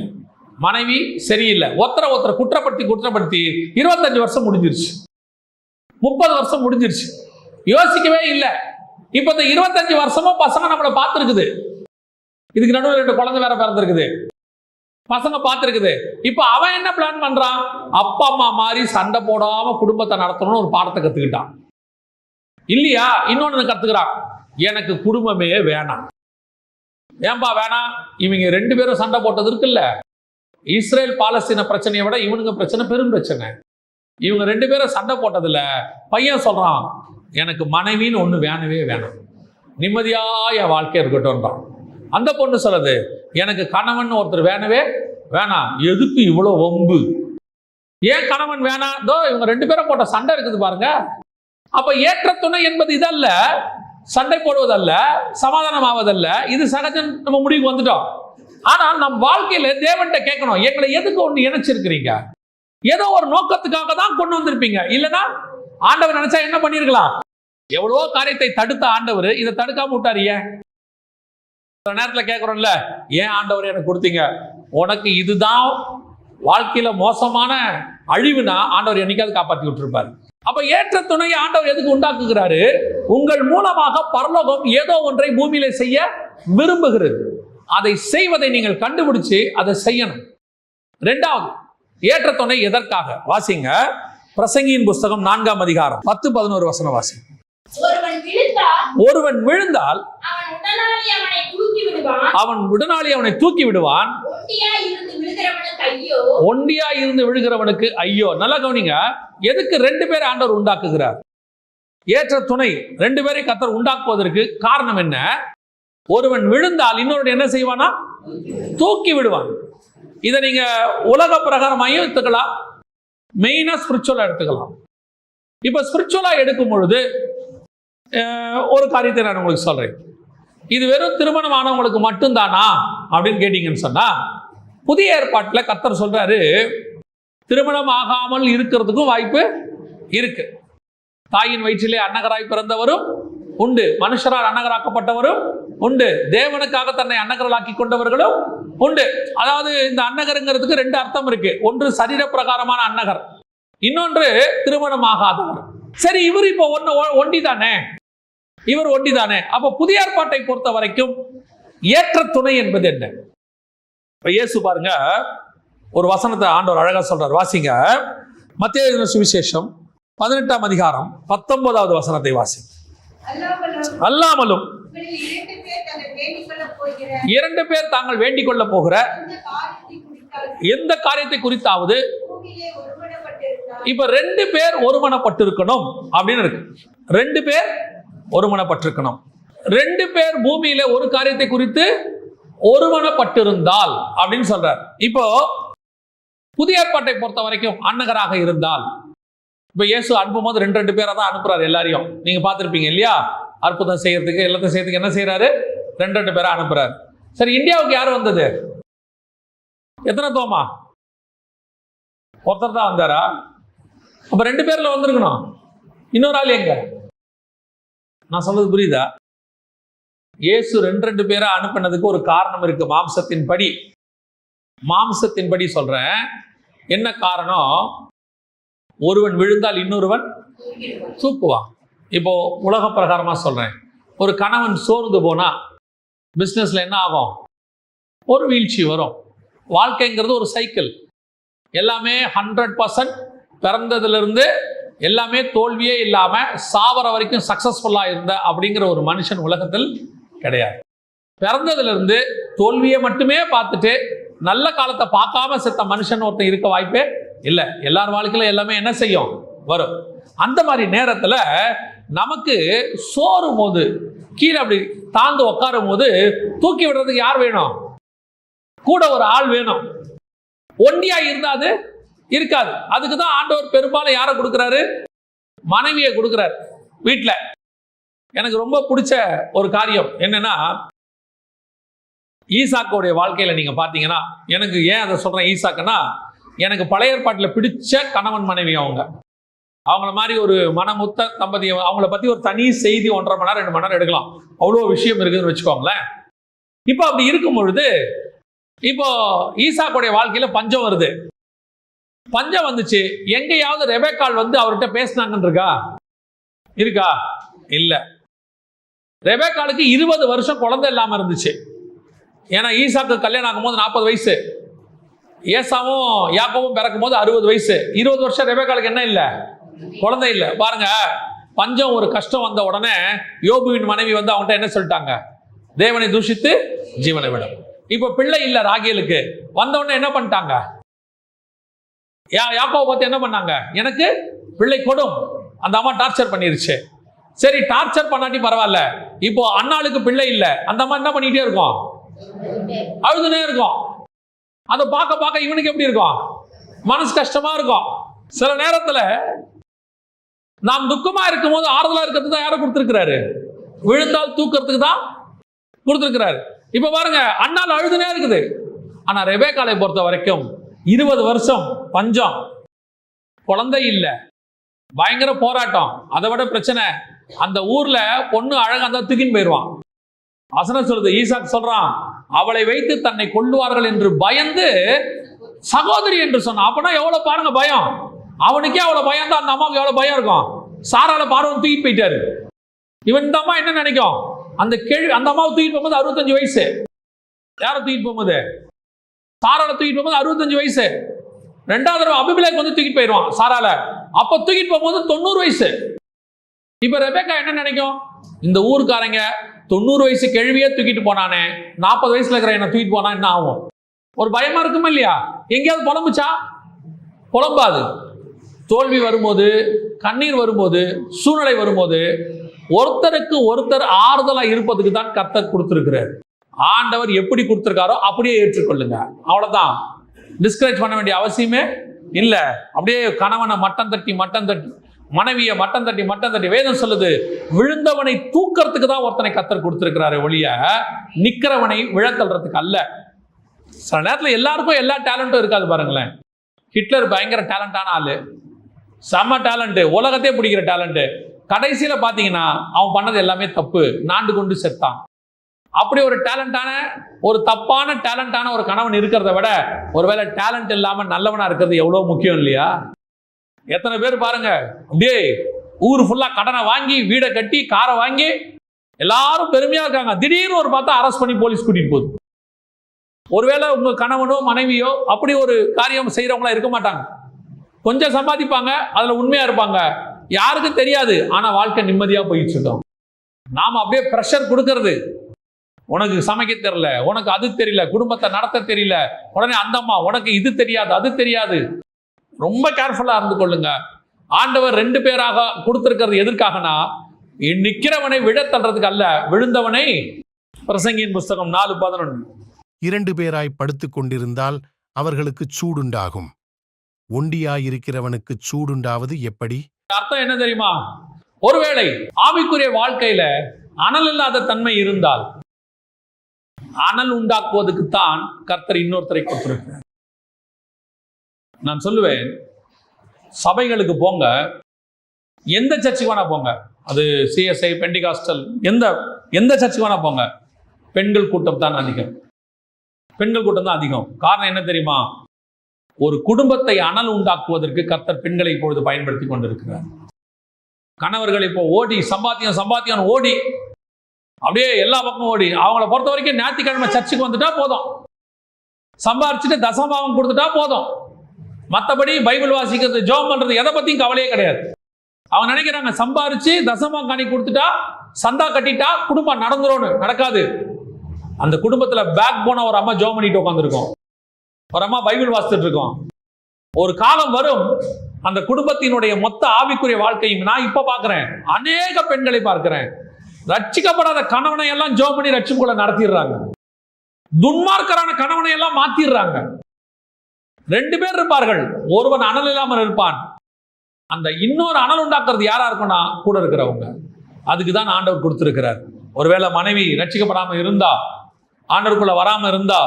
மனைவி சரியில்லை, ஒருத்தரை குற்றப்படுத்தி 25 வருஷம் முடிஞ்சிருச்சு, 30 வருஷம் முடிஞ்சிருச்சு, யோசிக்கவே இல்லை. இப்ப இந்த 25 வருஷமும் பசங்க நம்மளை பார்த்துருக்குது. இதுக்கு நடுவில் 2 குழந்தை வேற பிறந்திருக்குது, பசங்க பார்த்துருக்குது. இப்ப அவன் என்ன பிளான் பண்றான்? அப்பா அம்மா மாதிரி சண்டை போடாம குடும்பத்தை நடத்தணும்னு ஒரு பாடத்தை கத்துக்கிட்டான் இல்லையா? இன்னொன்னு கத்துக்கிறான், எனக்கு குடும்பமே வேணாம். ஏன்பா வேணாம்? இவங்க 2 பேரும் சண்டை போட்டது இருக்குல்ல, இஸ்ரேல் பாலஸ்தீன பிரச்சனையை விட இவனுங்க பிரச்சனை பெரும் பிரச்சனை. இவங்க 2 பேரும் சண்டை போட்டதுல பையன் சொல்றான், எனக்கு மனைவின்னு ஒண்ணு வேணவே வேணாம், நிம்மதியா என் வாழ்க்கை இருக்கட்டும். அந்த பொண்ணு சொல்லுது, எனக்கு கணவன் ஒருத்தர் வேணவே வேணாம். எதுக்கு இவ்வளவு வம்பு? ஏன் கணவன் வேணாம்? இவங்க 2 பேரும் போட்ட சண்டை இருக்குது பாருங்க. அப்ப ஏற்ற துணை என்பது இதல்ல, சண்டை போடுவதல்ல, சமாதானம் ஆவதல்ல. இது சகஜம், நம்ம முடிவுக்கு வந்துட்டோம். ஆனால் நம் வாழ்க்கையில தேவன்கிட்ட கேட்கணும், எங்களை எதுக்கு ஒண்ணு இணைச்சிருக்கிறீங்க? ஏதோ ஒரு நோக்கத்துக்காக தான் கொண்டு வந்திருப்பீங்க. இல்லைன்னா ஆண்டவர் நினைச்சா என்ன பண்ணிருக்கலாம்? எவ்வளவோ காரியத்தை தடுத்த ஆண்டவர் இதை தடுக்காம விட்டாரு. ஏன் நேரத்துல கேட்கிறோம்ல, ஏன் ஆண்டவர் எனக்கு கொடுத்தீங்க? உனக்கு இதுதான் வாழ்க்கையில மோசமான அழிவுனா ஆண்டவர் என்னைக்காவது காப்பாற்றி விட்டுருப்பாரு. அப்ப ஏற்ற துணையை ஆண்டவர் எதுக்கு உண்டாக்குகிறாரு? உங்கள் மூலமாக பரலோகம் ஏதோ ஒன்றை பூமியில செய்ய விரும்புகிறது. அதை செய்வதை நீங்கள் கண்டுபிடிச்சு அதை செய்யணும். 2வது, ஏற்ற துணை எதற்காக? வாசிங்க, பிரசங்கியின் புஸ்தகம் 4ஆம் அதிகாரம் 10-11 வசனம் வாசிங்க. ஒருவன் விழுந்தால் அவன் உடனாளி அவனை தூக்கி விடுவான், ஒண்டியா இருந்து விழுகிறவனுக்கு ஐயோ. நல்லா கவனிங்க, எதுக்கு 2 பேரை ஆண்டவர் உண்டாக்குகிறார்? ஏற்ற துணை 2 பேரை கர்த்தர் உண்டாக்குவதற்கு காரணம் என்ன? ஒருவன் விழுந்தால் இன்னொரு என்ன செய்வானா? தூக்கி விடுவான். இதை நீங்க உலக பிரகாரமாயும் எடுத்துக்கலாம், மெயினா ஸ்பிரிச்சுவலா எடுத்துக்கலாம். இப்ப ஸ்பிரிச்சுவலா எடுக்கும் பொழுது ஒரு காரியத்தை நான் உங்களுக்கு சொல்றேன். இது வெறும் திருமணம் ஆனவங்களுக்கு மட்டும்தானா அப்படின்னு கேட்டீங்கன்னு சொன்னா, புதிய ஏற்பாட்டில் கர்த்தர் சொல்றாரு, திருமணம் ஆகாமல் இருக்கிறதுக்கும் வாய்ப்பு இருக்கு. தாயின் வயிற்றிலே அன்னகராய் பிறந்தவரும் உண்டு, மனுஷரால் அன்னகராக்கப்பட்டவரும் உண்டு, தேவனுக்காக தன்னை அன்னகரலாக்கி கொண்டவர்களும் உண்டு. அதாவது இந்த அன்னகருங்கிறதுக்கு 2 அர்த்தம் இருக்கு. ஒன்று சரீர பிரகாரமான அன்னகர், இன்னொன்று திருமணம் ஆகாதவர். சரி, இவர் இப்போ ஒண்டிதானே, இவர் ஒண்டிதானே. அப்ப புதிய ஏற்பாட்டை பொறுத்த வரைக்கும் ஏற்ற துணை என்பது என்ன? இப்ப இயேசு பாருங்க, ஒரு வசனத்தை ஆண்டவர் அழகா சொல்றார். வாசிங்க, மத்தேயு எழுதின சுவிசேஷம் 18ஆம் அதிகாரம் 19வது வசனத்தை வாசி. அல்லாமலும் 2 பேர் தாங்கள் வேண்டிக் கொள்ள போகிற எந்த காரியத்தை குறித்தாவது, இப்ப 2 பேர் ஒருமனப்பட்டிருக்கணும் அப்படின்னு இருக்கு. 2 பேர் ஒருமனப்பட்டிருக்கணும். 2 பேர் பூமியில ஒரு காரியத்தை குறித்து ஒருமனப்பட்டிருந்தால் அப்படின்னு சொல்றார். இப்போ புதிய ஏற்பாட்டை பொறுத்த வரைக்கும் அன்னகராக இருந்தால் இப்ப இயேசு அனுப்பும்போது 2 பேரா தான் அனுப்புறாரு எல்லாரையும். நீங்க பார்த்திருப்பீங்க இல்லையா? அற்புதம் செய்யறதுக்கு எல்லாத்தையும் செய்யறதுக்கு என்ன செய்யறாரு? 2 பேரா அனுப்புறாரு. சரி, இந்தியாவுக்கு யார் வந்தது? எத்தனை தோமா? ஒருத்தர் தான் வந்தாரா? அப்ப 2 பேர்ல வந்திருக்கணும். இன்னொரு ஆள் எங்க? நான் சொல்றது புரியுதா? இயேசு 2 பேரா அனுப்பினதுக்கு ஒரு காரணம் இருக்கு. மாம்சத்தின்படி சொல்றேன். என்ன காரணம்? ஒருவன் விழுந்தால் இன்னொருவன் தூக்குவான். இப்போ உலக பிரகாரமா சொல்றேன். ஒரு கணவன் சோர்ந்து போனா பிசினஸ்ல என்ன ஆகும்? ஒரு வீழ்ச்சி வரும். வாழ்க்கைங்கிறது ஒரு சைக்கிள். எல்லாமே 100% பிறந்ததுல இருந்து எல்லாமே தோல்வியே இல்லாம சாவர வரைக்கும் சக்சஸ்ஃபுல்லா இருந்த அப்படிங்கிற ஒரு மனுஷன் உலகத்தில் கிடையாது. பிறந்ததுல இருந்து தோல்வியை மட்டுமே பார்த்துட்டு நல்ல காலத்தை பார்க்காம செத்த மனுஷன் ஒருத்தன் இருக்க வாய்ப்பே இல்லை. எல்லார் வாழ்க்கையில எல்லாமே என்ன செய்யும்? வரும். அந்த மாதிரி நேரத்துல நமக்கு சோறும் போது கீழே அப்படி தாழ்ந்து உட்காரும் போது தூக்கி விடுறதுக்கு யார் வேணும்? கூட ஒரு ஆள் வேணும். ஒண்டியா இருந்தா அது இருக்காது. அதுக்குதான் ஆண்டவர் பெரும்பாலும் யாரை கொடுக்கிறாரு? மனைவியை கொடுக்கிறார் வீட்டுல. எனக்கு ரொம்ப பிடிச்ச ஒரு காரியம் என்னன்னா, ஈசாக்கோடைய வாழ்க்கையில நீங்க பாத்தீங்கன்னா, எனக்கு ஏன் அதை சொல்றேன் ஈசாக்குன்னா, எனக்கு பழைய ஏற்பாட்டில் பிடிச்ச கணவன் மனைவி அவங்கள மாதிரி ஒரு மனமுத்த தம்பதி. அவங்கள பத்தி ஒரு தனி செய்தி 1.5 மணி நேரம் 2 மணி நேரம் எடுக்கலாம். அவ்வளோ விஷயம் இருக்குதுன்னு வச்சுக்கோங்களேன். இப்போ அப்படி இருக்கும் பொழுது, இப்போ ஈசாக்குடைய வாழ்க்கையில பஞ்சம் வருது. பஞ்சம் வந்துச்சு. எங்கேயாவது ரெபேக்காள் வந்து அவர்கிட்ட பேசினாங்கன்னு இருக்கா? இல்ல. ரெபேக்காளுக்கு 20 வருஷம் குழந்தை இல்லாம இருந்துச்சு. ஏன்னா ஈசாக்கு கல்யாணம் ஆகும் போது 40 வயசு, ஏசாவும் யாக்கோவும் பிறக்கும் போது 60 வயசு. 20 வருஷம் ரெபேக்காளுக்கு என்ன இல்லை? குழந்தை இல்லை. பாருங்க, பஞ்சம் ஒரு கஷ்டம் வந்த உடனே யோபுவின் மனைவி வந்து அவன்கிட்ட என்ன சொல்லிட்டாங்க? தேவனை தூஷித்து ஜீவனை விடும். இப்ப பிள்ளை இல்ல ராகேலுக்கு. வந்த உடனே என்ன பண்ணிட்டாங்க? யாக்கோவை பார்த்து என்ன பண்ணாங்க? எனக்கு பிள்ளை கொடும். அந்த அம்மா டார்ச்சர் பண்ணிருச்சு. சரி, டார்ச்சர் பண்ணாட்டி பரவாயில்ல. இப்போ அண்ணாளுக்கு பிள்ளை இல்ல. அந்த அம்மா என்ன பண்ணிட்டே இருக்கும்? அழுதுனே இருக்கும். அதை பார்க்க இவனுக்கு எப்படி இருக்கும்? மனசு கஷ்டமா இருக்கும். சில நேரத்துல நாம் துக்கமா இருக்கும் போது ஆறுதலா இருக்கிறது தான் யாரை கொடுத்திருக்கிறாரு? விழுந்தால் தூக்கிறதுக்கு தான் கொடுத்திருக்கிறாரு. இப்ப பாருங்க, அண்ணால் அழுதுனே இருக்குது. ஆனா ரெபேக்காளை பொறுத்த வரைக்கும் 20 வருஷம் பஞ்சம், குழந்தை இல்லை, பயங்கர போராட்டம். அதை விட பிரச்சனை, அந்த ஊர்ல பொண்ணு அழகா இருந்தா தூக்கின்னு போயிடுவான். வசனம் சொல்றது, ஈசாக் சொல்றான், அவளை வைத்து தன்னை கொல்லுவார்கள் என்று பயந்து சகோதரி என்று சொன்னான். அப்பனா எவ்வளவு பாருங்க பயம். அவனுக்கே அவ்வளவு பயம் தான். அந்த அம்மாவுக்கு எவ்வளவு பயம் இருக்கும். சாரால பார்வன் தூக்கிட்டு போயிட்டாரு. இவன் இந்த அம்மா என்ன நினைக்கும்? அந்த அம்மாவை தூக்கிட்டு போகும்போது 65 வயசு. யாரை தூக்கிட்டு போகும்போது? சாரால தூக்கிட்டு போகும்போது 65 வயசு. 2வது தடவை அபிமெலேக்கு வந்து தூக்கிட்டு போயிடுவான் சாரால. அப்ப தூக்கிட்டு போகும்போது 90 வயசு. இப்ப ரெபேக்கா என்ன நினைக்கும்? இந்த ஊருக்காரங்க 90 வயசு கேள்வியே தூக்கிட்டு போனானே, 40 வயசுல இருக்கிற என்ன தூக்கிட்டு போனா என்ன ஆகும்? ஒரு பயமா இருக்குமா இல்லையா? எங்கேயாவது புலம்புச்சா? புலம்பாது. தோல்வி வரும்போது, கண்ணீர் வரும்போது, சூழ்நிலை வரும்போது ஒருத்தருக்கு ஒருத்தர் ஆறுதலா இருப்பதுக்கு தான் கர்த்தர் கொடுத்திருக்கிறார். ஆண்டவர் எப்படி கொடுத்திருக்காரோ அப்படியே ஏற்றுக்கொள்ளுங்க. அவ்வளவுதான். டிஸ்கரேஜ் பண்ண வேண்டிய அவசியமே இல்லை. அப்படியே கணவனை மட்டம் தட்டி மனைவியை மட்டம் தட்டி வேதம் சொல்லுது, விழுந்தவனை தூக்கிறதுக்கு தான் ஒருத்தனை கர்த்தர் கொடுத்திருக்கிறாரு ஒழிய நிக்கிறவனை விழத்தல்றதுக்கு அல்ல. சில நேரத்தில் எல்லாருக்கும் எல்லா டேலண்ட்டும் இருக்காது. பாருங்களேன், ஹிட்லர் பயங்கர டேலண்டான ஆளு, செம்ம டேலண்ட், உலகத்தையே பிடிக்கிற டேலண்ட். கடைசியில பாத்தீங்கன்னா அவன் பண்ணது எல்லாமே தப்பு, நாண்டு கொண்டு செத்தான். அப்படி ஒரு டேலண்டான, ஒரு தப்பான டேலண்டான ஒரு கணவன் இருக்கிறத விட ஒருவேளை டேலண்ட் இல்லாம நல்லவனா இருக்கிறது எவ்வளவு முக்கியம் இல்லையா? எத்தனை பேர் பாருங்க, அப்படியே ஊர் ஃபுல்லா கடனை வாங்கி, வீடை கட்டி, காரை வாங்கி எல்லாரும் பெருமையா இருக்காங்க. திடீர்னு ஒரு பார்த்தா அரெஸ்ட் பண்ணி போலீஸ் கூட்டிட்டு போகுது. ஒருவேளை உங்க கணவனோ மனைவியோ அப்படி ஒரு காரியம் செய்யறவங்களா இருக்க மாட்டாங்க. கொஞ்சம் சம்பாதிப்பாங்க, அதுல உண்மையா இருப்பாங்க, யாருக்கும் தெரியாது. ஆனா வாழ்க்கை நிம்மதியா போயிட்டு இருக்கோம். நாம அப்படியே பிரஷர் கொடுக்கறது, உனக்கு சமைக்க தெரியல, உனக்கு அது தெரியல, குடும்பத்தை நடத்த தெரியல, உடனே அந்த அம்மா உனக்கு இது தெரியாது அது தெரியாது. ரொம்ப கேர்ஃபுல்லா இருந்து கொள்ளுங்க. ஆண்டவர் 2 பேராக கொடுத்திருக்கிறது எதற்காகனா, நிக்கிறவனை விழத்தள்றதுக்கு அல்ல, விழுந்தவனை. பிரசங்கியின் புஸ்தகம் 4:11. 2 பேராய் படுத்துக் கொண்டிருந்தால் அவர்களுக்கு சூடுண்டாகும். ஒண்டியாயிருக்கிறவனுக்கு சூடுண்டாவது எப்படி? அர்த்தம் என்ன தெரியுமா? ஒருவேளை ஆவிக்குரிய வாழ்க்கையில அனல் இல்லாத தன்மை இருந்தால் அனல் உண்டாக்குவதற்குத்தான் கர்த்தர் இன்னொருத்தரை கொடுத்திருக்கிறார். நான் சொல்லுவேன், சபைகளுக்கு போங்க, எந்த சர்ச்சுக்கு வேணா போங்க, அது சிஎஸ்ஐ, பெண்டிகாஸ்டல், எந்த சர்ச்சுக்கு வேணா போங்க, பெண்கள் கூட்டம் தான் அதிகம். பெண்கள் கூட்டம் தான் அதிகம். காரணம் என்ன தெரியுமா? ஒரு குடும்பத்தை அனல் உண்டாக்குவதற்கு கர்த்தர் பெண்களை இப்பொழுது பயன்படுத்தி கொண்டிருக்கிறார். கணவர்கள் இப்போ ஓடி சம்பாத்தியம் ஓடி அப்படியே எல்லா பக்கமும் ஓடி, அவங்கள பொறுத்த வரைக்கும் ஞாயிற்றுக்கிழமை சர்ச்சுக்கு வந்துட்டா போதும், சம்பாரிச்சுட்டு தசமபாகம் கொடுத்துட்டா போதும், மற்றபடி பைபிள் வாசிக்கிறது, ஜெபம் பண்றது, எதை பத்தியும் கவலையே கிடையாது. அவங்க நினைக்கிறாங்க சம்பாரிச்சு தசமபாகம் காணி கொடுத்துட்டா, சந்தா கட்டிட்டா குடும்பம் நடந்துரும்னு. நடக்காது. அந்த குடும்பத்துல பேக் போன ஒரு அம்மா ஜெபம் பண்ணிட்டு உட்காந்துருக்கோம், ஒரு அம்மா பைபிள் வாசித்துட்டு இருக்கோம். ஒரு காலம் வரும், அந்த குடும்பத்தினுடைய மொத்த ஆவிக்குரிய வாழ்க்கையும் நான் இப்ப பார்க்கிறேன், அநேக பெண்களை பார்க்கிறேன், ரட்சிக்கப்படாத கணவனை எல்லாம் ஜெபம் பண்ணி ரட்சிப்புகளை நடத்திடுறாங்க, துன்மார்க்கரான கணவனை எல்லாம் மாத்திடுறாங்க. 2 பேர் இருப்பார்கள், ஒருவன் அனல் இல்லாமல் இருப்பான். அந்த இன்னொரு அனல் உண்டாக்குறது யாரா இருக்கும்னா கூட இருக்கிறவங்க. அதுக்கு தான் ஆண்டவர் கொடுத்திருக்கிறார். ஒருவேளை மனைவி ரட்சிக்கப்படாம இருந்தா, ஆண்டவருக்குள்ள வராம இருந்தா,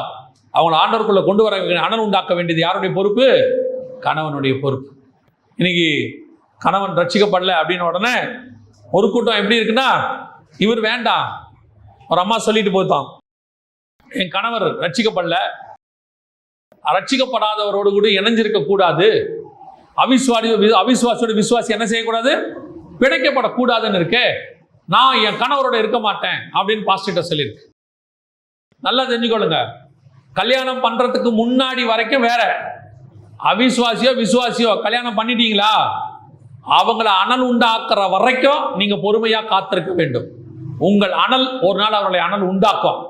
அவங்களை ஆண்டவருக்குள்ள கொண்டு வர அனல் உண்டாக்க வேண்டியது யாருடைய பொறுப்பு? கணவனுடைய பொறுப்பு. இன்னைக்கு கணவன் ரட்சிக்கப்படல அப்படின்னு உடனே ஒரு கூட்டம் எப்படி இருக்குன்னா, இவர் வேண்டாம், ஒரு அம்மா சொல்லிட்டு போய்தான், என் கணவர் ரட்சிக்கப்படல, ரட்சிக்கப்படாதவரோடு கூட இணைஞ்சிருக்க கூடாது, அவிசுவாசியோட விசுவாசி என்ன செய்யக்கூடாது? பிணைக்கப்படக்கூடாதுன்னு இருக்கே, நான் என் கணவரோட இருக்க மாட்டேன் அப்படின்னு பாஸ்டர்கிட்ட சொல்லியிருக்கு. நல்லா தெரிஞ்சுக்கொள்ளுங்க, கல்யாணம் பண்றதுக்கு முன்னாடி வரைக்கும் வேற, அவிசுவாசியோ விசுவாசியோ கல்யாணம் பண்ணிட்டீங்களா, அவங்கள அனல் உண்டாக்குற வரைக்கும் நீங்க பொறுமையா காத்திருக்க வேண்டும். உங்கள் அனல் ஒரு நாள் அவர்களை அனல் உண்டாக்கும்.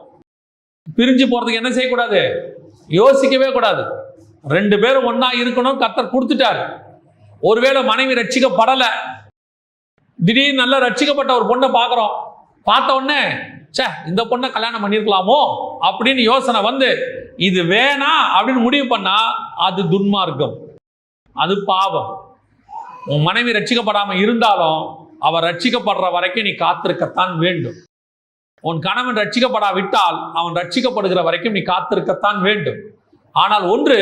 பிரிஞ்சு போறதுக்கு என்ன செய்யக்கூடாது? யோசிக்கவே கூடாது. 2 பேரும் ஒன்னா இருக்கணும், கர்த்தர் கொடுத்துட்டார். ஒருவேளை மனைவி ரட்சிக்கப்படல, திடீர்னு நல்லா ரட்சிக்கப்பட்ட ஒரு பொண்ணை பார்க்குறோம், பார்த்த உடனே சே இந்த பொண்ணை கல்யாணம் பண்ணியிருக்கலாமோ அப்படின்னு யோசனை வந்து இது வேணாம் அப்படின்னு முடிவு பண்ணா அது துன்மார்க்கம், அது பாவம். உன் மனைவி ரட்சிக்கப்படாம இருந்தாலும் அவர் ரட்சிக்கப்படுற வரைக்கும் நீ காத்திருக்கத்தான் வேண்டும். உன் கணவன் ரட்சிக்கப்படாவிட்டால் அவன் ரட்சிக்கப்படுகிற வரைக்கும் நீ காத்திருக்கத்தான் வேண்டும். ஆனால் ஒன்று,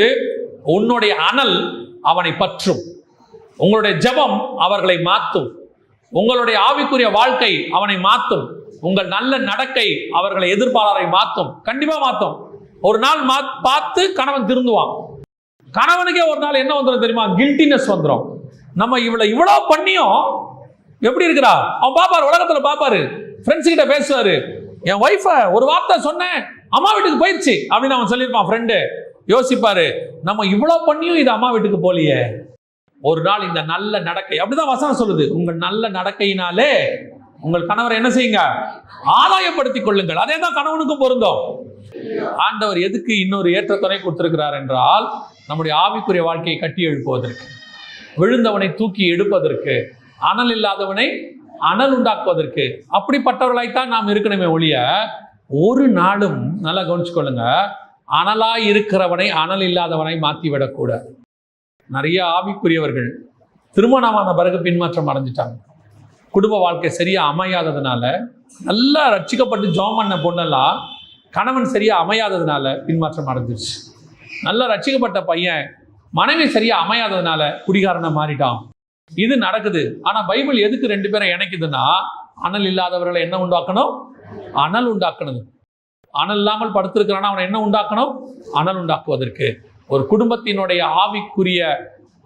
உன்னுடைய அனல் அவனை பற்றும், உங்களுடைய ஜெபம் அவர்களை மாற்றும், உங்களுடைய ஆவிக்குரிய வாழ்க்கை அவனை மாற்றும், உங்கள் நல்ல நடக்கை அவர்களை எதிர்ப்பாளரை மாற்றும், கண்டிப்பா மாற்றும். ஒரு நாள் பார்த்து கணவன் திருந்துவான். கணவனுக்கே ஒரு நாள் என்ன வந்துடும் தெரியுமா? கில்ட்டினஸ் வந்துடும். நம்ம இவ்வளோ பண்ணியும் எப்படி இருக்கிறா அவன் பாப்பாரு, உலகத்துல பாப்பாரு, ஃப்ரெண்ட்ஸ் கிட்ட பேசுவாரு, என் ஒய்ஃபை ஒரு வார்த்தை சொன்னேன் அம்மா வீட்டுக்கு போயிடுச்சு அப்படின்னு அவன் சொல்லியிருப்பான். ஃப்ரெண்டு யோசிப்பாரு, நம்ம இவ்வளோ பண்ணியும் இது அம்மா வீட்டுக்கு போலியே. ஒரு நாள் இந்த நல்ல நடக்கை, அப்படிதான் வசனம் சொல்லுது, உங்கள் நல்ல நடக்கையினாலே உங்கள் கணவரை என்ன செய்யுங்க? ஆதாயப்படுத்திக் கொள்ளுங்கள். அதே தான் கணவனுக்கும் பொருந்தும். ஆண்டவர் எதுக்கு இன்னொரு ஏற்ற துணை கொடுத்திருக்கிறார் என்றால், நம்முடைய ஆவிக்குரிய வாழ்க்கையை கட்டி எழுப்புவதற்கு, விழுந்தவனை தூக்கி எடுப்பதற்கு, அனல் இல்லாதவனை அனல் உண்டாக்குவதற்கு. அப்படிப்பட்டவர்களாய்த்தான் நாம் இருக்கணுமே ஒழிய, ஒரு நாளும் நல்லா கவனிச்சுக்கொள்ளுங்க, அனலாய் இருக்கிறவனை அனல் இல்லாதவனை மாற்றி விடக்கூடாது. நிறைய ஆவிக்குரியவர்கள் திருமணமான பிறகு பின்மாற்றம் அடைஞ்சிட்டாங்க. குடும்ப வாழ்க்கை சரியா அமையாததுனால, நல்லா ரட்சிக்கப்பட்டு ஜெபம் பண்ண பொண்ணெல்லாம் கணவன் சரியா அமையாததுனால பின்மாற்றம் அடைஞ்சிருச்சு. நல்லா ரட்சிக்கப்பட்ட பையன் மனைவி சரியா அமையாததுனால குடிகாரனை மாறிட்டான். இது நடக்குது. ஆனா பைபிள் எதுக்கு 2 பேரை இணைக்குதுன்னா, அனல் இல்லாதவர்களை என்ன உண்டாக்கணும்? அனல் உண்டாக்கணும். அனல் இல்லாமல் படுத்திருக்கிறான்னா அவனை என்ன உண்டாக்கணும்? அனல் உண்டாக்குவதற்கு. ஒரு குடும்பத்தினுடைய ஆவிக்குரிய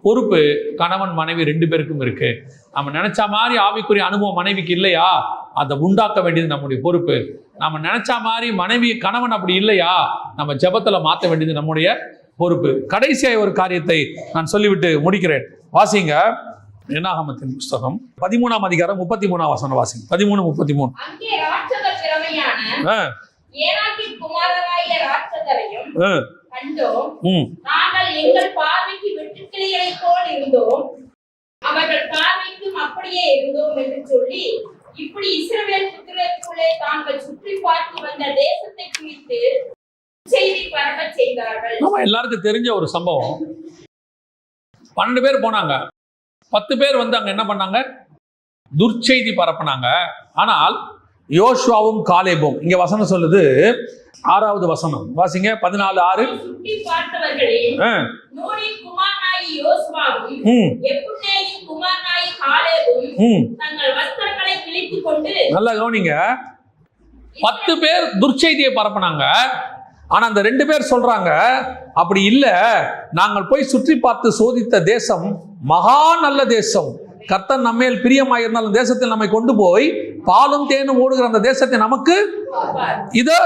பொறுப்பு கணவன் மனைவி 2 பேருக்கும் இருக்கு. நம்ம நினைச்ச மாதிரி ஆவிக்குரிய அனுபவம் மனைவிக்கு இல்லையா, அதை உண்டாக்க வேண்டியது நம்முடைய பொறுப்பு. நம்ம நினைச்ச மாதிரி மனைவி கணவன் அப்படி இல்லையா, நம்ம ஜெபத்துல மாற்ற வேண்டியது நம்முடைய பொறுப்பு. கடைசியாக ஒரு காரியத்தை நான் சொல்லிவிட்டு முடிக்கிறேன். வாசிங்க என்னாகமத்தின் புஸ்தகம் 13ஆம் அதிகாரம் 33ஆம் வசனம் வாசிங்க. 13:33. நாங்கள் எங்கள் பார்வைக்கு வெட்டுக்கிளிகளைப் போல் இருந்தோம், அவர்கள் பார்வைக்கும் அப்படியே இருந்தோம் என்று சொல்லி, இப்படி இஸ்ரவேல் புத்திரருக்குள்ளே தாங்கள் சுற்றி பார்த்து வந்த தேசத்தை குறித்து செய்தி பரவ செய்தார்கள். நம்ம எல்லாருக்கும் தெரிஞ்ச ஒரு சம்பவம். 12 பேர் போனாங்க. 10 பேர் வந்து அங்க என்ன பண்ணாங்க? துர்ச்செய்தி பரப்புனாங்க. ஆனால் யோசுவாவும் காலேபும், இங்க வசனம் சொல்லுது 6வது வசனம் வாசிங்க, 14:6. சுற்றி பார்த்தவர்களில் நூனின் குமாரனாகி யோசுவாவும் எப்புன்னேயின் குமாரனாகி காலேபும் தங்கள் வஸ்திரங்களை கிழித்துக் கொண்டு, நல்லா கவனிங்க, 10 பேர் துர்ச்செய்தியை பரப்புனாங்க. ஆனா அந்த 2 பேர் சொல்றாங்க, அப்படி இல்ல, நாங்கள் போய் சுற்றி பார்த்து சோதித்த தேசம் மகா நல்ல தேசம், கர்த்தர் நம்மேல் பிரியமாயிருந்தாலும் தேசத்தில் நம்மை கொண்டு போய் பாலும் தேனும் ஓடுகிற அந்த தேசத்தை நமக்கு இதோ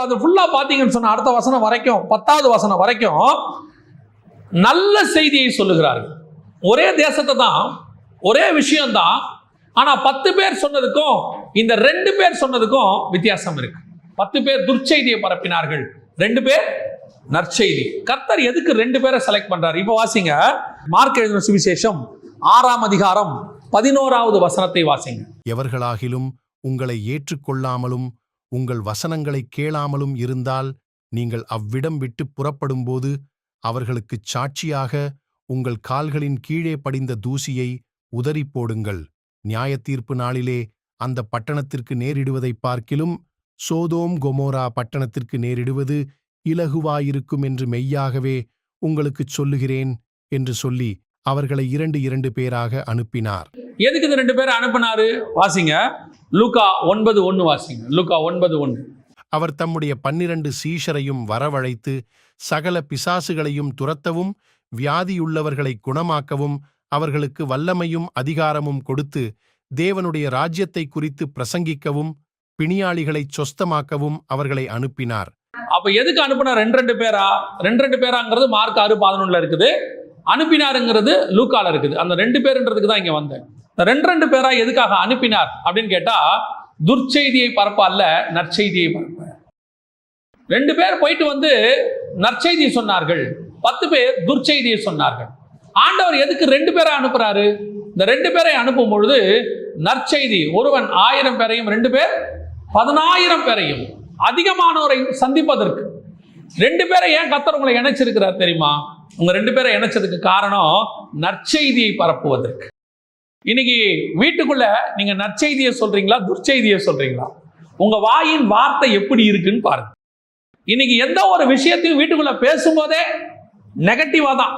அது ஃபுல்லா பாத்தீங்கன்னு சொன்ன அடுத்த வசனம் வரைக்கும், 10வது வசனம் வரைக்கும் நல்ல செய்தியை சொல்லுகிறார்கள். ஒரே தேசத்தை தான், ஒரே விஷயம்தான். ஆனா 10 பேர் சொன்னதுக்கும் இந்த 2 பேர் சொன்னதுக்கும் வித்தியாசம் இருக்கு. 10 பேர் துர்ச்செய்தியை பரப்பினார்கள், 2 பேர் நற்செய்தி. கர்த்தர் எதுக்கு 2 பேரை செலக்ட் பண்றாரு? இப்ப வாசிங்க, மார்க் எழுதின சுவிசேஷம் 6ஆம் அதிகாரம் 11வது வசனத்தை வாசிங்க. எவர்களாகிலும் உங்களை ஏற்றுக்கொள்ளாமலும் உங்கள் வசனங்களை கேளாமலும் இருந்தால் நீங்கள் அவ்விடம் விட்டு புறப்படும்போது அவர்களுக்குச் சாட்சியாக உங்கள் கால்களின் கீழே படிந்த தூசியை உதறி போடுங்கள். நியாயத்தீர்ப்பு நாளிலே அந்த பட்டணத்திற்கு நேரிடுவதைப் பார்க்கிலும் சோதோம் கொமோரா பட்டணத்திற்கு நேரிடுவது இலகுவாயிருக்கும் என்று மெய்யாகவே உங்களுக்குச் சொல்லுகிறேன் என்று சொல்லி அவர்களை 2 பேராக அனுப்பினார். எதுக்கு இந்த 2 பேரை அனுப்பினாரு? வாசிங்க, லூக்கா 9:1 வாசிங்க. லூக்கா 9:1. அவர் தம்முடைய 12 சீஷரையும் வரவழைத்து சகல பிசாசுகளையும் துரத்தவும் வியாதியுள்ளவர்களை குணமாக்கவும் அவர்களுக்கு வல்லமையும் அதிகாரமும் கொடுத்து தேவனுடைய ராஜ்யத்தை குறித்து பிரசங்கிக்கவும் பிணியாளிகளை சொஸ்தமாக்கவும் அவர்களை அனுப்பினார். அப்ப எதுக்கு அனுப்பினார்? 2 பேரா? 2 பேராங்கிறது மார்க் 6:11 இருக்குது, அனுப்பினாருங்கிறது லூக்கால இருக்குது. அந்த 2 பேருன்றதுக்கு தான் இங்க வந்தேன். 2 பேரா எதுக்காக அனுப்பினார் அப்படின்னு கேட்டா, துர்ச்செய்தியை பரப்ப அல்ல, நற்செய்தியை பரப்ப. 2 பேர் போயிட்டு வந்து நற்செய்தியை சொன்னார்கள், 10 பேர் துர்ச்செய்தியை சொன்னார்கள். ஆண்டவர் எதுக்கு 2 பேரை அனுப்புறாரு? இந்த 2 பேரை அனுப்பும் பொழுது நற்செய்தி, ஒருவன் 1000 பேரையும் 2 பேர் 10,000 பேரையும் அதிகமானோரை சந்திப்பதற்கு. 2 பேரை ஏன் கர்த்தர் உங்களை இணைச்சிருக்கிறார் தெரியுமா? உங்க 2 பேரை இணைச்சதுக்கு காரணம் நற்செய்தியை பரப்புவதற்கு. இன்னைக்கு வீட்டுக்குள்ள நீங்க நற்செய்தியை சொல்றீங்களா, துர்ச்செய்தியை சொல்றீங்களா? உங்க வாயின் வார்த்தை எப்படி இருக்குன்னு பாருங்க. இன்னைக்கு எந்த ஒரு விஷயத்தையும் வீட்டுக்குள்ள பேசும்போதே நெகட்டிவா தான்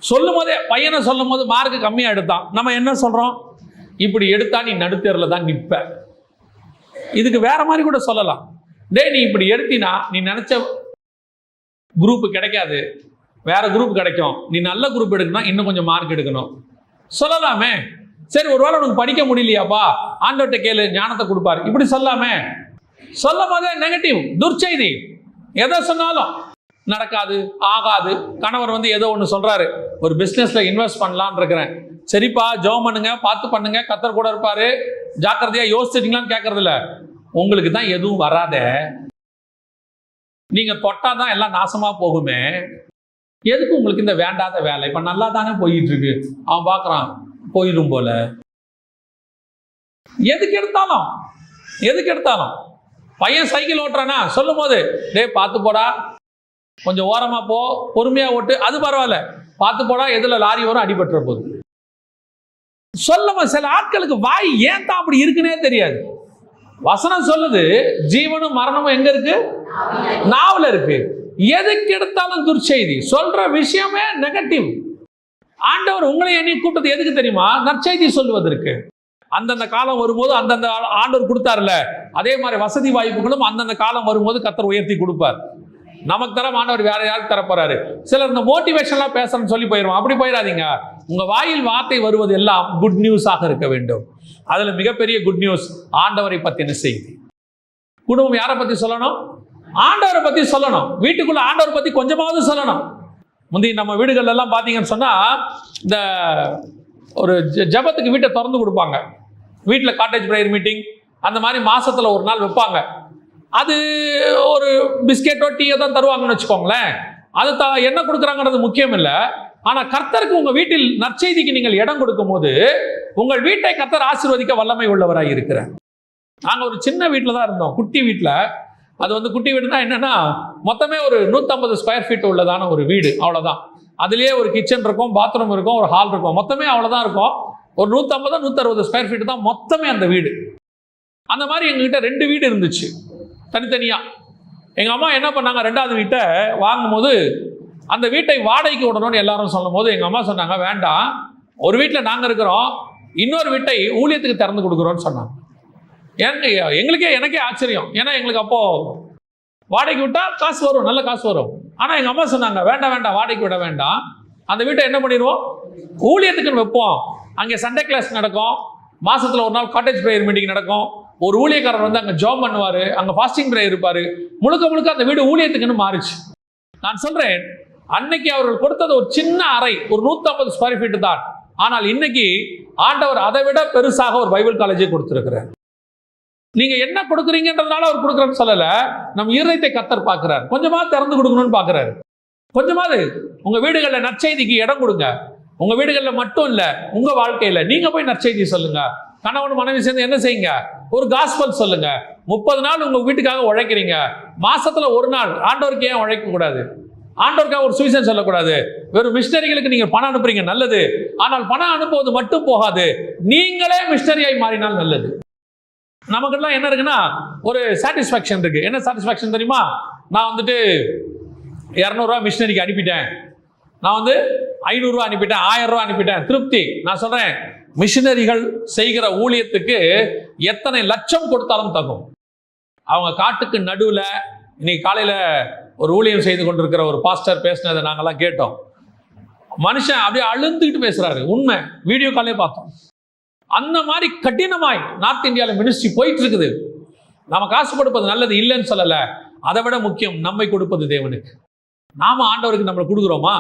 சொல்லும் போதே. பையனை சொல்லும் போது மார்க்கு கம்மியா எடுத்தான், நம்ம என்ன சொல்றோம்? இப்படி எடுத்தா நீ நடுத்தேர்ல தான் நிற்ப. இதுக்கு வேற மாதிரி கூட சொல்லலாம். டேய், நீ இப்படி எடுத்தினா நீ நினைச்ச குரூப் கிடைக்காது, வேற குரூப் கிடைக்கும், நீ நல்ல குரூப் எடுக்கணும், இன்னும் கொஞ்சம் மார்க் எடுக்கணும் சொல்லலாமே. சரி, ஒருவேளை உனக்கு படிக்க முடியலையாப்பா, ஆண்டவர்கிட்ட கேளு, ஞானத்தை கொடுப்பாரு, இப்படி சொல்லாமே. சொல்லும் போதே நெகட்டிவ், துர்ச்செய்தி. எதை சொன்னாலும் நடக்காது, ஆகாது. கணவர் வந்து ஏதோ ஒன்று சொல்றாரு, ஒரு பிஸ்னஸ்ல இன்வெஸ்ட் பண்ணலான்னு இருக்கிறேன். சரிப்பா, ஜெபம் பண்ணுங்க, பார்த்து பண்ணுங்க, கர்த்தர் கூட இருப்பாரு, ஜாக்கிரதையா யோசிச்சிட்டீங்களான்னு கேட்கறது இல்ல. உங்களுக்கு தான் எதுவும் வராத, நீங்க தொட்டாதான் எல்லாம் நாசமா போகுமே, எதுக்கு உங்களுக்கு இந்த வேண்டாத வேலை? இப்ப நல்லா தானே போயிட்டு இருக்கு, அவன் பார்க்கறான் போயிடும் போல. எதுக்கு எடுத்தாலும் பையன் சைக்கிள் ஓட்டுறானா சொல்லும் போது, டேய் பார்த்து போடா, கொஞ்சம் ஓரமா போ, பொறுமையா ஓட்டு, அது பரவாயில்ல, பார்த்து போடா, எதுல லாரி வரும் அடிபட்டுற போது சொல்லுமா. சில ஆட்களுக்கு வாய் ஏன் தான் அப்படி இருக்குன்னே தெரியாது. வசனம் சொல்லுது, ஜீவனும் மரணமும் எங்க இருக்கு? நாவல இருக்கு. எதுக்கு எடுத்தாலும் துர்ச்செய்தி, சொல்ற விஷயமே நெகட்டிவ். ஆண்டவர் உங்களை எண்ணி கூட்டத்தை எதுக்கு தெரியுமா? நற்செய்தி சொல்லுவதற்கு. அந்தந்த காலம் வரும்போது அந்தந்த ஆண்டவர் கொடுத்தாருல, அதே மாதிரி வசதி வாய்ப்புகளும் அந்தந்த காலம் வரும்போது கர்த்தர் உயர்த்தி கொடுப்பார். நமக்கு தர ஆண்டவர் வேற யாருக்கு தர போறாரு? சிலர் இந்த மோட்டிவேஷன்லாம் பேசணும்னு சொல்லி போயிடுவோம். அப்படி போயிடாதீங்க. உங்க வாயில் வார்த்தை வருவது எல்லாம் குட் நியூஸாக இருக்க வேண்டும். அதுல மிகப்பெரிய குட் நியூஸ் ஆண்டவரை பத்தின செய்தி. குடும்பம் யாரை பத்தி சொல்லணும்? ஆண்டவரை பத்தி சொல்லணும். வீட்டுக்குள்ள ஆண்டவரை பத்தி கொஞ்சமாவது சொல்லணும். முந்தி நம்ம வீடுகள் எல்லாம் பாத்தீங்கன்னு சொன்னா, இந்த ஒரு ஜபத்துக்கு வீட்டை திறந்து கொடுப்பாங்க. வீட்டில் காட்டேஜ் ப்ரேயர் மீட்டிங் அந்த மாதிரி மாசத்துல ஒரு நாள் வைப்பாங்க. அது ஒரு பிஸ்கெட்டோ டீயோ தான் தருவாங்கன்னு வச்சுக்கோங்களேன். அது என்ன கொடுக்குறாங்கன்றது முக்கியம் இல்லை. ஆனா கர்த்தருக்கு உங்க வீட்டில் நற்செய்திக்கு நீங்கள் இடம் கொடுக்கும் போது உங்கள் வீட்டை கர்த்தர் ஆசீர்வதிக்க வல்லமை உள்ளவராக இருக்கிறார். நாங்க ஒரு சின்ன வீட்டில் தான் இருந்தோம், குட்டி வீட்டில். அது வந்து குட்டி வீடுனா என்னன்னா, மொத்தமே ஒரு 150 ஸ்கொயர் ஃபீட் உள்ளதான ஒரு வீடு, அவ்வளவுதான். அதுலேயே ஒரு கிச்சன் இருக்கும், பாத்ரூம் இருக்கும், ஒரு ஹால் இருக்கும், மொத்தமே அவ்வளோதான் இருக்கும். ஒரு 150 160 ஸ்கொயர் ஃபீட் தான் மொத்தமே அந்த வீடு. அந்த மாதிரி எங்ககிட்ட 2 வீடு இருந்துச்சு தனித்தனியாக. எங்கள் அம்மா என்ன பண்ணாங்க, 2வது வீட்டை வாங்கும்போது அந்த வீட்டை வாடகைக்கு விடணும்னு எல்லாரும் சொல்லும் போது எங்கள் அம்மா சொன்னாங்க, வேண்டாம், ஒரு வீட்டில் நாங்கள் இருக்கிறோம், இன்னொரு வீட்டை ஊழியத்துக்கு திறந்து கொடுக்குறோன்னு சொன்னாங்க. எனக்கே ஆச்சரியம். ஏன்னா எங்களுக்கு அப்போது வாடகைக்கு விட்டால் காசு வரும், நல்ல காசு வரும். ஆனால் எங்கள் அம்மா சொன்னாங்க, வேண்டாம் வாடகைக்கு விட வேண்டாம், அந்த வீட்டை என்ன பண்ணிடுவோம், ஊழியத்துக்குன்னு வைப்போம். அங்கே சண்டே கிளாஸ் நடக்கும், மாதத்தில் ஒரு நாள் காட்டேஜ் ப்ரேயர் மீட்டிங் நடக்கும், ஒரு ஊழியக்காரர் வந்து அங்கே ஜாப் பண்ணுவார், அங்கே ஃபாஸ்டிங் ப்ரேயர் இருப்பார், முழுக்க அந்த வீடு ஊழியத்துக்குன்னு மாறிச்சு. நான் சொல்கிறேன், அன்னைக்கு அவர்கள் கொடுத்தது ஒரு சின்ன அறை, ஒரு 150 ஸ்கொயர் ஃபீட் தான். ஆனால் இன்னைக்கு ஆண்டவர் அதை விட பெருசாக ஒரு பைபிள் காலேஜை கொடுத்திருக்கிறார். நீங்க என்ன கொடுக்குறீங்கன்றதுனால அவர் கொடுக்குறேன்னு சொல்லல, நம்ம இருதயத்தை கர்த்தர் பார்க்கிறார். கொஞ்சமா திறந்து கொடுக்கணும்னு பார்க்கிறாரு. கொஞ்சமாவது உங்க வீடுகளில் நற்செய்திக்கு இடம் கொடுங்க. உங்க வீடுகளில் மட்டும் இல்ல, உங்க வாழ்க்கையில நீங்க போய் நற்செய்தி சொல்லுங்க. கணவன் மனைவி சேர்ந்து என்ன செய்யுங்க, ஒரு காஸ்பல் சொல்லுங்க. 30 நாள் உங்க வீட்டுக்காக உழைக்கிறீங்க, மாசத்துல ஒரு நாள் ஆண்டவருக்கு ஏன் உழைக்க கூடாது? ஆண்டவருக்காக ஒரு சுவிசேஷம் சொல்லக்கூடாது? வெறும் மிஷனரிகளுக்கு நீங்க பணம் அனுப்புறீங்க, நல்லது. ஆனால் பணம் அனுப்புவது மட்டும் போகாது, நீங்களே மிஷனரியாய் மாறினால் நல்லது. நமக்கெல்லாம் என்ன இருக்குன்னா ஒரு சாட்டிஸ்ஃபேக்ஷன் இருக்கு. என்ன சாட்டிஸ்ஃபேக்ஷன் தெரியுமா? நான் வந்துட்டு 200 ரூபா மிஷனரிக்கு அனுப்பிட்டேன், நான் வந்து 500 ரூபா அனுப்பிட்டேன், 1000 ரூபா அனுப்பிட்டேன், திருப்தி. நான் சொல்றேன், மிஷனரிகள் செய்கிற ஊழியத்துக்கு எத்தனை லட்சம் கொடுத்தாலும் தகும். அவங்க காட்டுக்கு நடுவில் இன்னைக்கு காலையில் ஒரு ஊழியம் செய்து கொண்டிருக்கிற ஒரு பாஸ்டர் பேசினதை நாங்கள்லாம் கேட்டோம். மனுஷன் அப்படியே அழுந்துக்கிட்டு பேசுறாரு. உண்மை, வீடியோ காலே பார்த்தோம். அந்த மாதிரி கடினமாய் நார்த் இந்தியாவில் மினிஸ்ட்ரி போயிட்டு இருக்குது. நம்ம காசு கொடுப்பது நல்லது, இல்லைன்னு சொல்லல. அதை விட முக்கியம் நம்மை கொடுப்பது தேவனுக்கு. நாம ஆண்டவருக்கு நம்மளை கொடுக்குறோமா?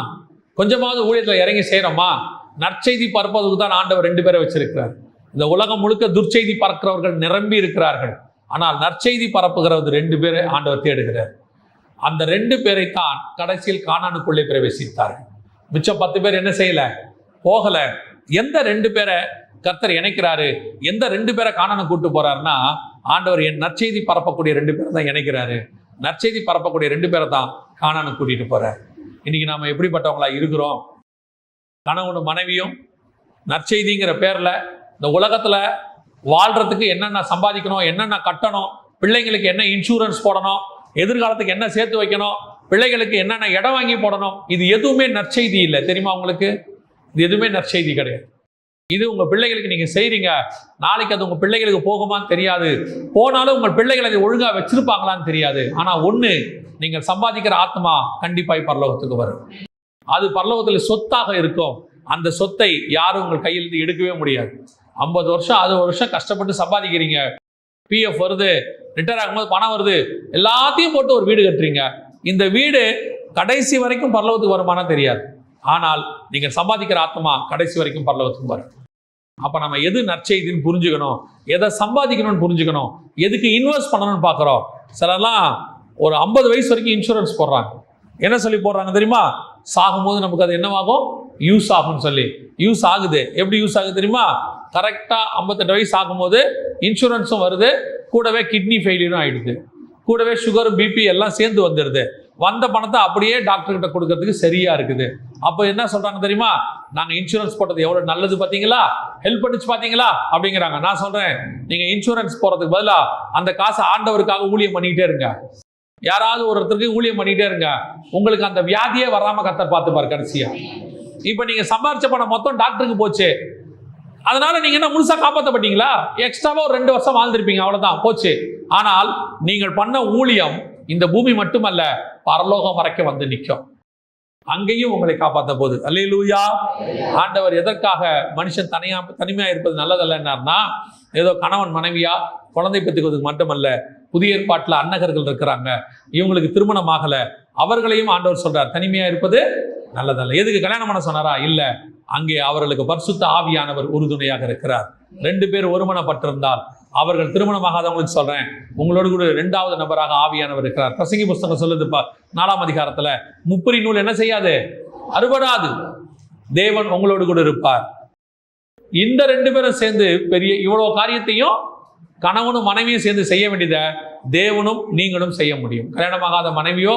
கொஞ்சமாவது ஊழியத்தில் இறங்கி செய்கிறோமா? நற்செய்தி பரப்பதுக்கு தான் ஆண்டவர் 2 பேரை வச்சிருக்கிறார். இந்த உலகம் முழுக்க துர்ச்செய்தி பறக்கிறவர்கள் நிரம்பி இருக்கிறார்கள். ஆனால் நற்செய்தி பரப்புகிறது 2 பேரை ஆண்டவர் தேடுகிறார். அந்த 2 பேரை தான் கடைசியில் கானானுக்குள்ளே பிரவேசித்தார்கள். மிச்சம் 10 பேர் என்ன செய்யல, போகல. எந்த 2 பேரை கர்த்தர் இணைக்கிறாரு, எந்த 2 பேரை கானானு கூட்டு போறாருன்னா, ஆண்டவர் என் நற்செய்தி பரப்பக்கூடிய 2 பேரை தான் இணைக்கிறாரு. நற்செய்தி பரப்பக்கூடிய 2 பேரை தான் கானானு கூட்டிட்டு போறாரு. இன்னைக்கு நாம எப்படிப்பட்டவங்களா இருக்கிறோம்? கணவனும் மனைவியும் நற்செய்திங்கிற பேர்ல இந்த உலகத்துல வாழ்றதுக்கு என்னென்ன சம்பாதிக்கணும், என்னென்ன கட்டணும், பிள்ளைங்களுக்கு என்ன இன்சூரன்ஸ் போடணும், எதிர்காலத்துக்கு என்ன சேர்த்து வைக்கணும், பிள்ளைகளுக்கு என்னென்ன இடம் வாங்கி போடணும், இது எதுவுமே நற்செய்தி இல்லை. தெரியுமா உங்களுக்கு? இது எதுவுமே நற்செய்தி கிடையாது. இது உங்க பிள்ளைகளுக்கு நீங்க செய்றீங்க, நாளைக்கு அது உங்க பிள்ளைகளுக்கு போகுமான்னு தெரியாது, போனாலும் உங்கள் பிள்ளைகளை அதை ஒழுங்கா வச்சிருப்பாங்களான்னு தெரியாது. ஆனா ஒண்ணு, நீங்கள் சம்பாதிக்கிற ஆத்மா கண்டிப்பாய் பரலோகத்துக்கு வரும். அது பரலோகத்தில் சொத்தாக இருக்கும். அந்த சொத்தை யாரும் உங்கள் கையிலிருந்து எடுக்கவே முடியாது. 50 வருஷம் 60 வருஷம் கஷ்டப்பட்டு சம்பாதிக்கிறீங்க, பிஎஃப் வருது, ரிட்டையர் ஆகும்போது பணம் வருது, எல்லாத்தையும் போட்டு ஒரு வீடு கட்டுறீங்க. இந்த வீடு கடைசி வரைக்கும் பரலோகத்துக்கு வருமானா தெரியாது. ஆனால் நீங்கள் சம்பாதிக்கிற ஆத்மா கடைசி வரைக்கும் பரலோகத்துக்கு வரும். அப்ப நம்ம எது நற்செய்தின்னு புரிஞ்சுக்கணும், எதை சம்பாதிக்கணும்னு புரிஞ்சுக்கணும், எதுக்கு இன்வெஸ்ட் பண்ணணும்னு பார்க்குறோம். சிலர்லாம் ஒரு 50 வயசு வரைக்கும் இன்சூரன்ஸ் போடுறாங்க. என்ன சொல்லி போடுறாங்க தெரியுமா? சாகும்போது நமக்கு அது என்னவாகும், யூஸ் ஆகும்னு சொல்லி. யூஸ் ஆகுது. எப்படி யூஸ் ஆகுது தெரியுமா? கரெக்டாக 58 வயசு ஆகும்போது இன்சூரன்ஸும் வருது, கூடவே கிட்னி ஃபெயிலியரும் ஆயிடுது, கூடவே சுகர் பிபி எல்லாம் சேர்ந்து வந்துடுது. வந்த பணத்தை அப்படியே டாக்டர்கிட்ட கொடுக்கறதுக்கு சரியா இருக்குது. அப்போ என்ன சொல்றாங்க தெரியுமா? நாங்க இன்சூரன்ஸ் போட்டது எவ்வளவு நல்லது பாத்தீங்களா, ஹெல்ப் பண்ணிச்சு பாத்தீங்களா அப்படிங்கிறாங்க. நான் சொல்றேன், நீங்க இன்சூரன்ஸ் போறதுக்கு பதிலா அந்த காசை ஆண்டவருக்காக ஊழியம் பண்ணிக்கிட்டே இருங்க. யாராவது ஒருத்தருக்கு ஊழியம் பண்ணிட்டே இருங்க. உங்களுக்கு அந்த வியாதியே வராம கர்த்தர் பார்த்துப்பார் கடைசியா. இப்ப நீங்க சம்பாரிச்ச பணம் மொத்தம் டாக்டருக்கு போச்சு, அதனால நீங்க என்ன முழுசா காப்பாற்றப்பட்டீங்களா? எக்ஸ்ட்ராவா ஒரு 2 வருஷம் வாழ்ந்திருப்பீங்க, அவ்வளவுதான், போச்சு. ஆனால் நீங்கள் பண்ண ஊழியம் இந்த பூமி மட்டுமல்ல, பரலோகம் வரைக்கும் வந்து நிற்கும். அங்கேயும் உங்களை காப்பாற்ற போகுது. அல்லேலூயா. ஆண்டவர் எதற்காக மனுஷன் தனிமையா இருப்பது நல்லதல்லன்னார்னா, ஏதோ கணவன் மனைவியா குழந்தை பெற்றுக்கிறதுக்கு மட்டுமல்ல, புதிய ஏற்பாட்டில் அன்னகர்கள் இருக்கிறாங்க, இவங்களுக்கு திருமணம் ஆகல, அவர்களையும் ஆண்டவர் சொல்றார் தனிமையா இருப்பது நல்லதல்ல. எதுக்கு கல்யாணம் பண்ண சொன்னாரா? இல்ல, அங்கே அவர்களுக்கு பரிசுத்த ஆவியானவர் உறுதுணையாக இருக்கிறார். 2 பேர் ஒருமனப்பட்டிருந்தால், அவர்கள் திருமணமாகாதவங்களுக்கு சொல்றேன், உங்களோடு கூட 2வது நபராக ஆவியானவர் இருக்கிறார். பிரசங்கி புஸ்தகம் சொல்லுது 4ஆம் அதிகாரத்துல, முப்பரி நூல் என்ன செய்யாது, அறுபடாது, தேவன் உங்களோடு கூட இருப்பார். இந்த 2 பேரும் சேர்ந்து பெரிய இவ்வளவு காரியத்தையும் கணவனும் மனைவியும் சேர்ந்து செய்ய வேண்டியதை தேவனும் நீங்களும் செய்ய முடியும். கல்யாணமாகாத மனைவியோ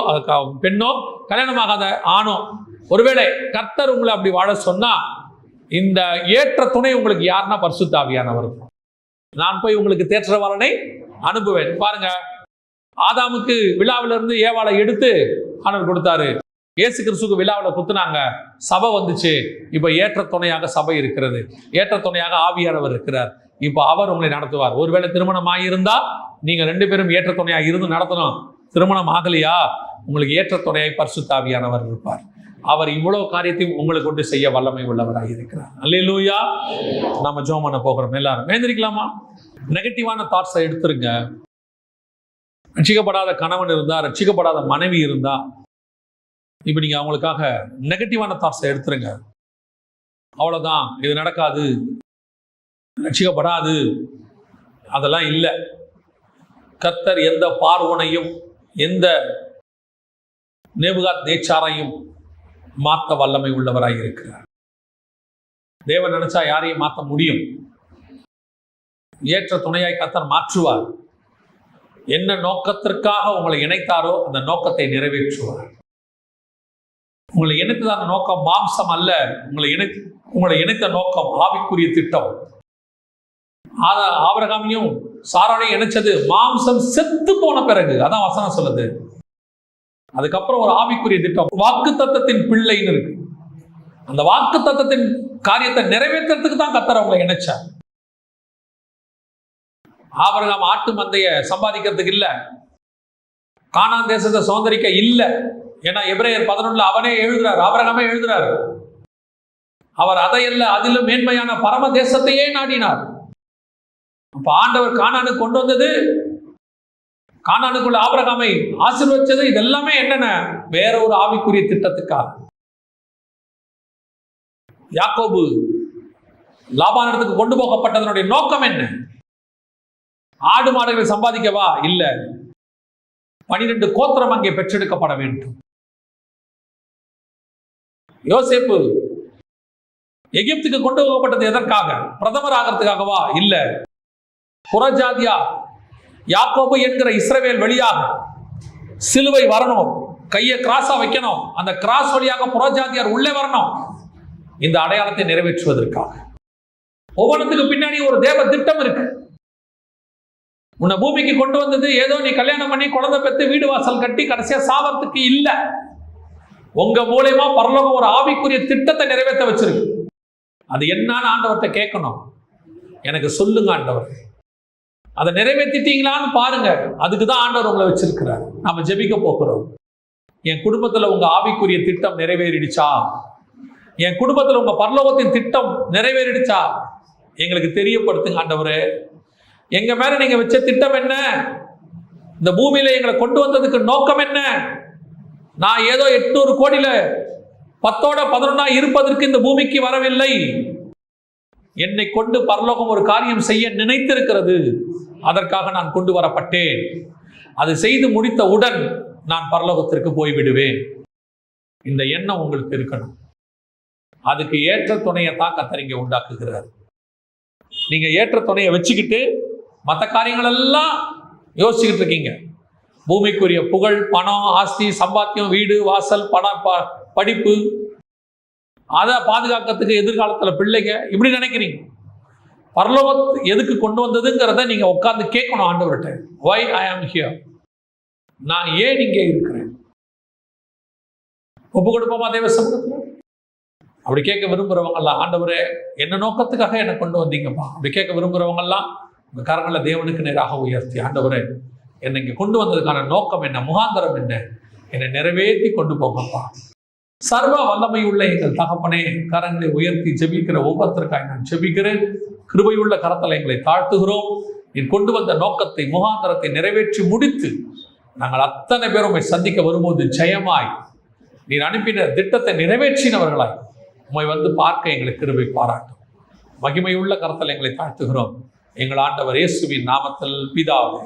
பெண்ணோ, கல்யாணமாகாத ஆணோ ஒருவேளை கர்த்தர் உங்களை அப்படி வாழ சொன்னா, இந்த ஏற்ற துணை உங்களுக்கு யாருன்னா பரிசுத்த ஆவியானவர். நான் போய் உங்களுக்கு தேற்றவாளனை அனுப்புவேன். பாருங்க, ஆதாமுக்கு விழாவிலிருந்து ஏவாளை எடுத்து ஆண்டவர் கொடுத்தாரு. இயேசு கிறிஸ்துக்கு விழாவில் குத்துனாங்க, சபை வந்துச்சு. இப்ப ஏற்ற துணையாக சபை இருக்கிறது, ஏற்ற துணையாக ஆவியானவர் இருக்கிறார். இப்போ அவர் உங்களை நடத்துவார். ஒருவேளை திருமணம் ஆகியிருந்தா நீங்க 2 பேரும் ஏற்ற துணையாக இருந்து நடத்தணும். திருமணம் ஆகலையா, உங்களுக்கு ஏற்ற துணையாய் பரிசுத்த ஆவியானவர் இருப்பார். அவர் இவ்வளவு காரியத்தையும் உங்களுக்கு கொண்டு செய்ய வல்லமை உள்ளவராக இருக்கிறார். அல்லேலூயா. நம்ம ஜெபம் பண்ண போகிறோம். எல்லாரும் எழுந்திரிக்கலாமா? நெகட்டிவான தாட்ஸை எடுத்துருங்க. ரட்சிக்கப்படாத கணவன் இருந்தா, ரட்சிக்கப்படாத மனைவி இருந்தா, இப்ப நீங்க அவங்களுக்காக நெகட்டிவான தாட்ஸை எடுத்துருங்க. அவ்வளவுதான், இது நடக்காது, ரட்சிக்கப்படாது, அதெல்லாம் இல்லை. கர்த்தர் எந்த பார்வோனையும் எந்த நேபுகாத் நேச்சாரையும் மாற்ற வல்லமை உள்ளவராக இருக்கிறார். தேவன் நினைச்சா யாரையும் மாற்ற முடியும். ஏற்ற துணையாய் கர்த்தர் மாற்றுவார். என்ன நோக்கத்திற்காக உங்களை இணைத்தாரோ அந்த நோக்கத்தை நிறைவேற்றுவார். உங்களை இணைத்ததான நோக்கம் மாம்சம் அல்ல. உங்களை இணைத்த நோக்கம் ஆவிக்குரிய திட்டம். ஆபிரகாமையும் சாராளையும் இணைச்சது மாம்சம் செத்து போன பிறகு. அதான் வசனம் சொல்லுது. அதுக்கப்புறம் ஒரு ஆவிக்குரிய திட்டம், வாக்கு தத்தத்தின் பிள்ளைன்னு இருக்கு. அந்த வாக்கு தத்தத்தின் காரியத்தை நிறைவேற்றுறதுக்கு தான் கர்த்தர் அவங்களை இணைச்சார். ஆபிரகாம் ஆட்டு மந்தைய சம்பாதிக்கிறதுக்கு இல்ல, கானான் தேசத்தை சுதந்திரிக்க இல்ல. ஏன்னா எபிரேயர் 11 அவனே எழுதுறார், ஆபிரகாமே எழுதுறார். அவர் அதையல்ல, அதிலும் மேன்மையான பரம தேசத்தையே நாடினார். அப்ப ஆண்டவர் கானானுக்கு கொண்டு வந்தது, கானானுக்குள்ள ஆபிரகாமை ஆசீர்வதிச்சது, இதெல்லாமே என்னென்ன, வேற ஒரு ஆவிக்குரிய திட்டத்துக்காக. யாக்கோபு லாபானிடத்துக்கு கொண்டு போகப்பட்டதனுடைய நோக்கம் என்ன? ஆடு மாடுகளை சம்பாதிக்கவா? இல்ல, 12 கோத்திரம் அங்கே பெற்றெடுக்கப்பட வேண்டும். யோசேப்பு எகிப்துக்கு கொண்டு போகப்பட்டது எதற்காக? பிரதமர் ஆகிறதுக்காகவா? இல்ல, புறஜாதியா யாக்கோபு என்கிற இஸ்ரவேல் வழியாக சிலுவை வரணும், கையை கிராஸா வைக்கணும், அந்த கிராஸ் வழியாக புறஜாதியார் உள்ளே வரணும். இந்த அடையாளத்தை நிறைவேற்றுவதற்காக ஒவ்வொன்றுக்கு பின்னாடி ஒரு தேவ திட்டம் இருக்கு. உன்னை பூமிக்கு கொண்டு வந்தது ஏதோ நீ கல்யாணம் பண்ணி குழந்தை பெற்று வீடு வாசல் கட்டி கடைசியா சாவறதுக்கு இல்ல. உங்க மூலமா பரலோகம் ஒரு ஆவிக்குரிய திட்டத்தை நிறைவேற்ற வச்சிருக்கு. அது என்னன்னு ஆண்டவர்கிட்ட கேட்கணும். எனக்கு சொல்லுங்க ஆண்டவர், அதை நிறைவேற்றிட்டீங்களான்னு பாருங்க. அதுக்கு தான் ஆண்டவர் உங்களை வச்சிருக்கிறார். நாம ஜெபிக்க போகிறோம். என் குடும்பத்துல உங்க ஆவிக்குரிய திட்டம் நிறைவேறிடுச்சா? என் குடும்பத்துல உங்க பரலோகத்தின் திட்டம் நிறைவேறிடுச்சா? எங்களுக்கு தெரியப்படுத்துங்க ஆண்டவரே. எங்க மேல நீங்க வச்ச திட்டம் என்ன? இந்த பூமியில எங்களை கொண்டு வந்ததுக்கு நோக்கம் என்ன? நான் ஏதோ 800 கோடியில 10ஓட 11 இருப்பதற்கு இந்த பூமிக்கு வரவில்லை. என்னை கொண்டு பரலோகம் ஒரு காரியம் செய்ய நினைத்திருக்கிறது. அதற்காக நான் கொண்டு வரப்பட்டேன். அது செய்து முடித்தவுடன் நான் பரலோகத்திற்கு போய்விடுவேன். இந்த எண்ணம் உங்களுக்கு இருக்கணும். அதுக்கு ஏற்ற துணையை தான் கர்த்தர் இங்கே உண்டாக்குகிறார். நீங்க ஏற்ற துணையை வச்சுக்கிட்டு மற்ற காரியங்கள் எல்லாம் யோசிச்சுக்கிட்டு இருக்கீங்க. பூமிக்குரிய புகழ், பணம், ஆஸ்தி, சம்பாத்தியம், வீடு வாசல், படிப்பு, அதை பாதுகாக்கிறதுக்கு எதிர்காலத்தில் பிள்ளைங்க, இப்படி நினைக்கிறீங்க. பரலோகம் எதுக்கு கொண்டு வந்ததுங்கிறத நீங்க உட்கார்ந்து கேட்கணும் ஆண்டவர்கிட்ட. Why I am here? நான் ஏன் இங்கே இருக்கிறேன்? ஒப்பு கொடுப்போமா தேவ சமூகத்தில்? அப்படி கேட்க விரும்புறவங்கெல்லாம், ஆண்டவரே என்ன நோக்கத்துக்காக என்னை கொண்டு வந்தீங்கப்பா, அப்படி கேட்க விரும்புறவங்கெல்லாம் உங்க கரங்களை தேவனுக்கு நேராக உயர்த்தி, ஆண்டவரே என்னை இங்கே கொண்டு வந்ததுக்கான நோக்கம் என்ன, முகாந்தரம் என்ன, என்னை நிறைவேற்றி கொண்டு போங்கப்பா. சர்வ வல்லமை உள்ள எங்கள் தகப்பனே, கரங்களை உயர்த்தி ஜெபிக்கிற ஒவ்வொருத்தருக்காக நான் ஜெபிக்கிறேன். கிருபையுள்ள கரத்தில் எங்களை தாழ்த்துகிறோம். நீ கொண்டு வந்த நோக்கத்தை, முகாந்தரத்தை நிறைவேற்றி முடித்து நாங்கள் அத்தனை பேரும் உம்மை சந்திக்க வரும்போது ஜெயமாய் நீர் அனுப்பின திட்டத்தை நிறைவேற்றினவர்களாய் உம்மை வந்து பார்க்க எங்களுக்கு கிருபை பாராட்டும். மகிமையுள்ள கரத்தில் எங்களை தாழ்த்துகிறோம். எங்கள் ஆண்டவர் இயேசுவின் நாமத்தில் பிதாவே.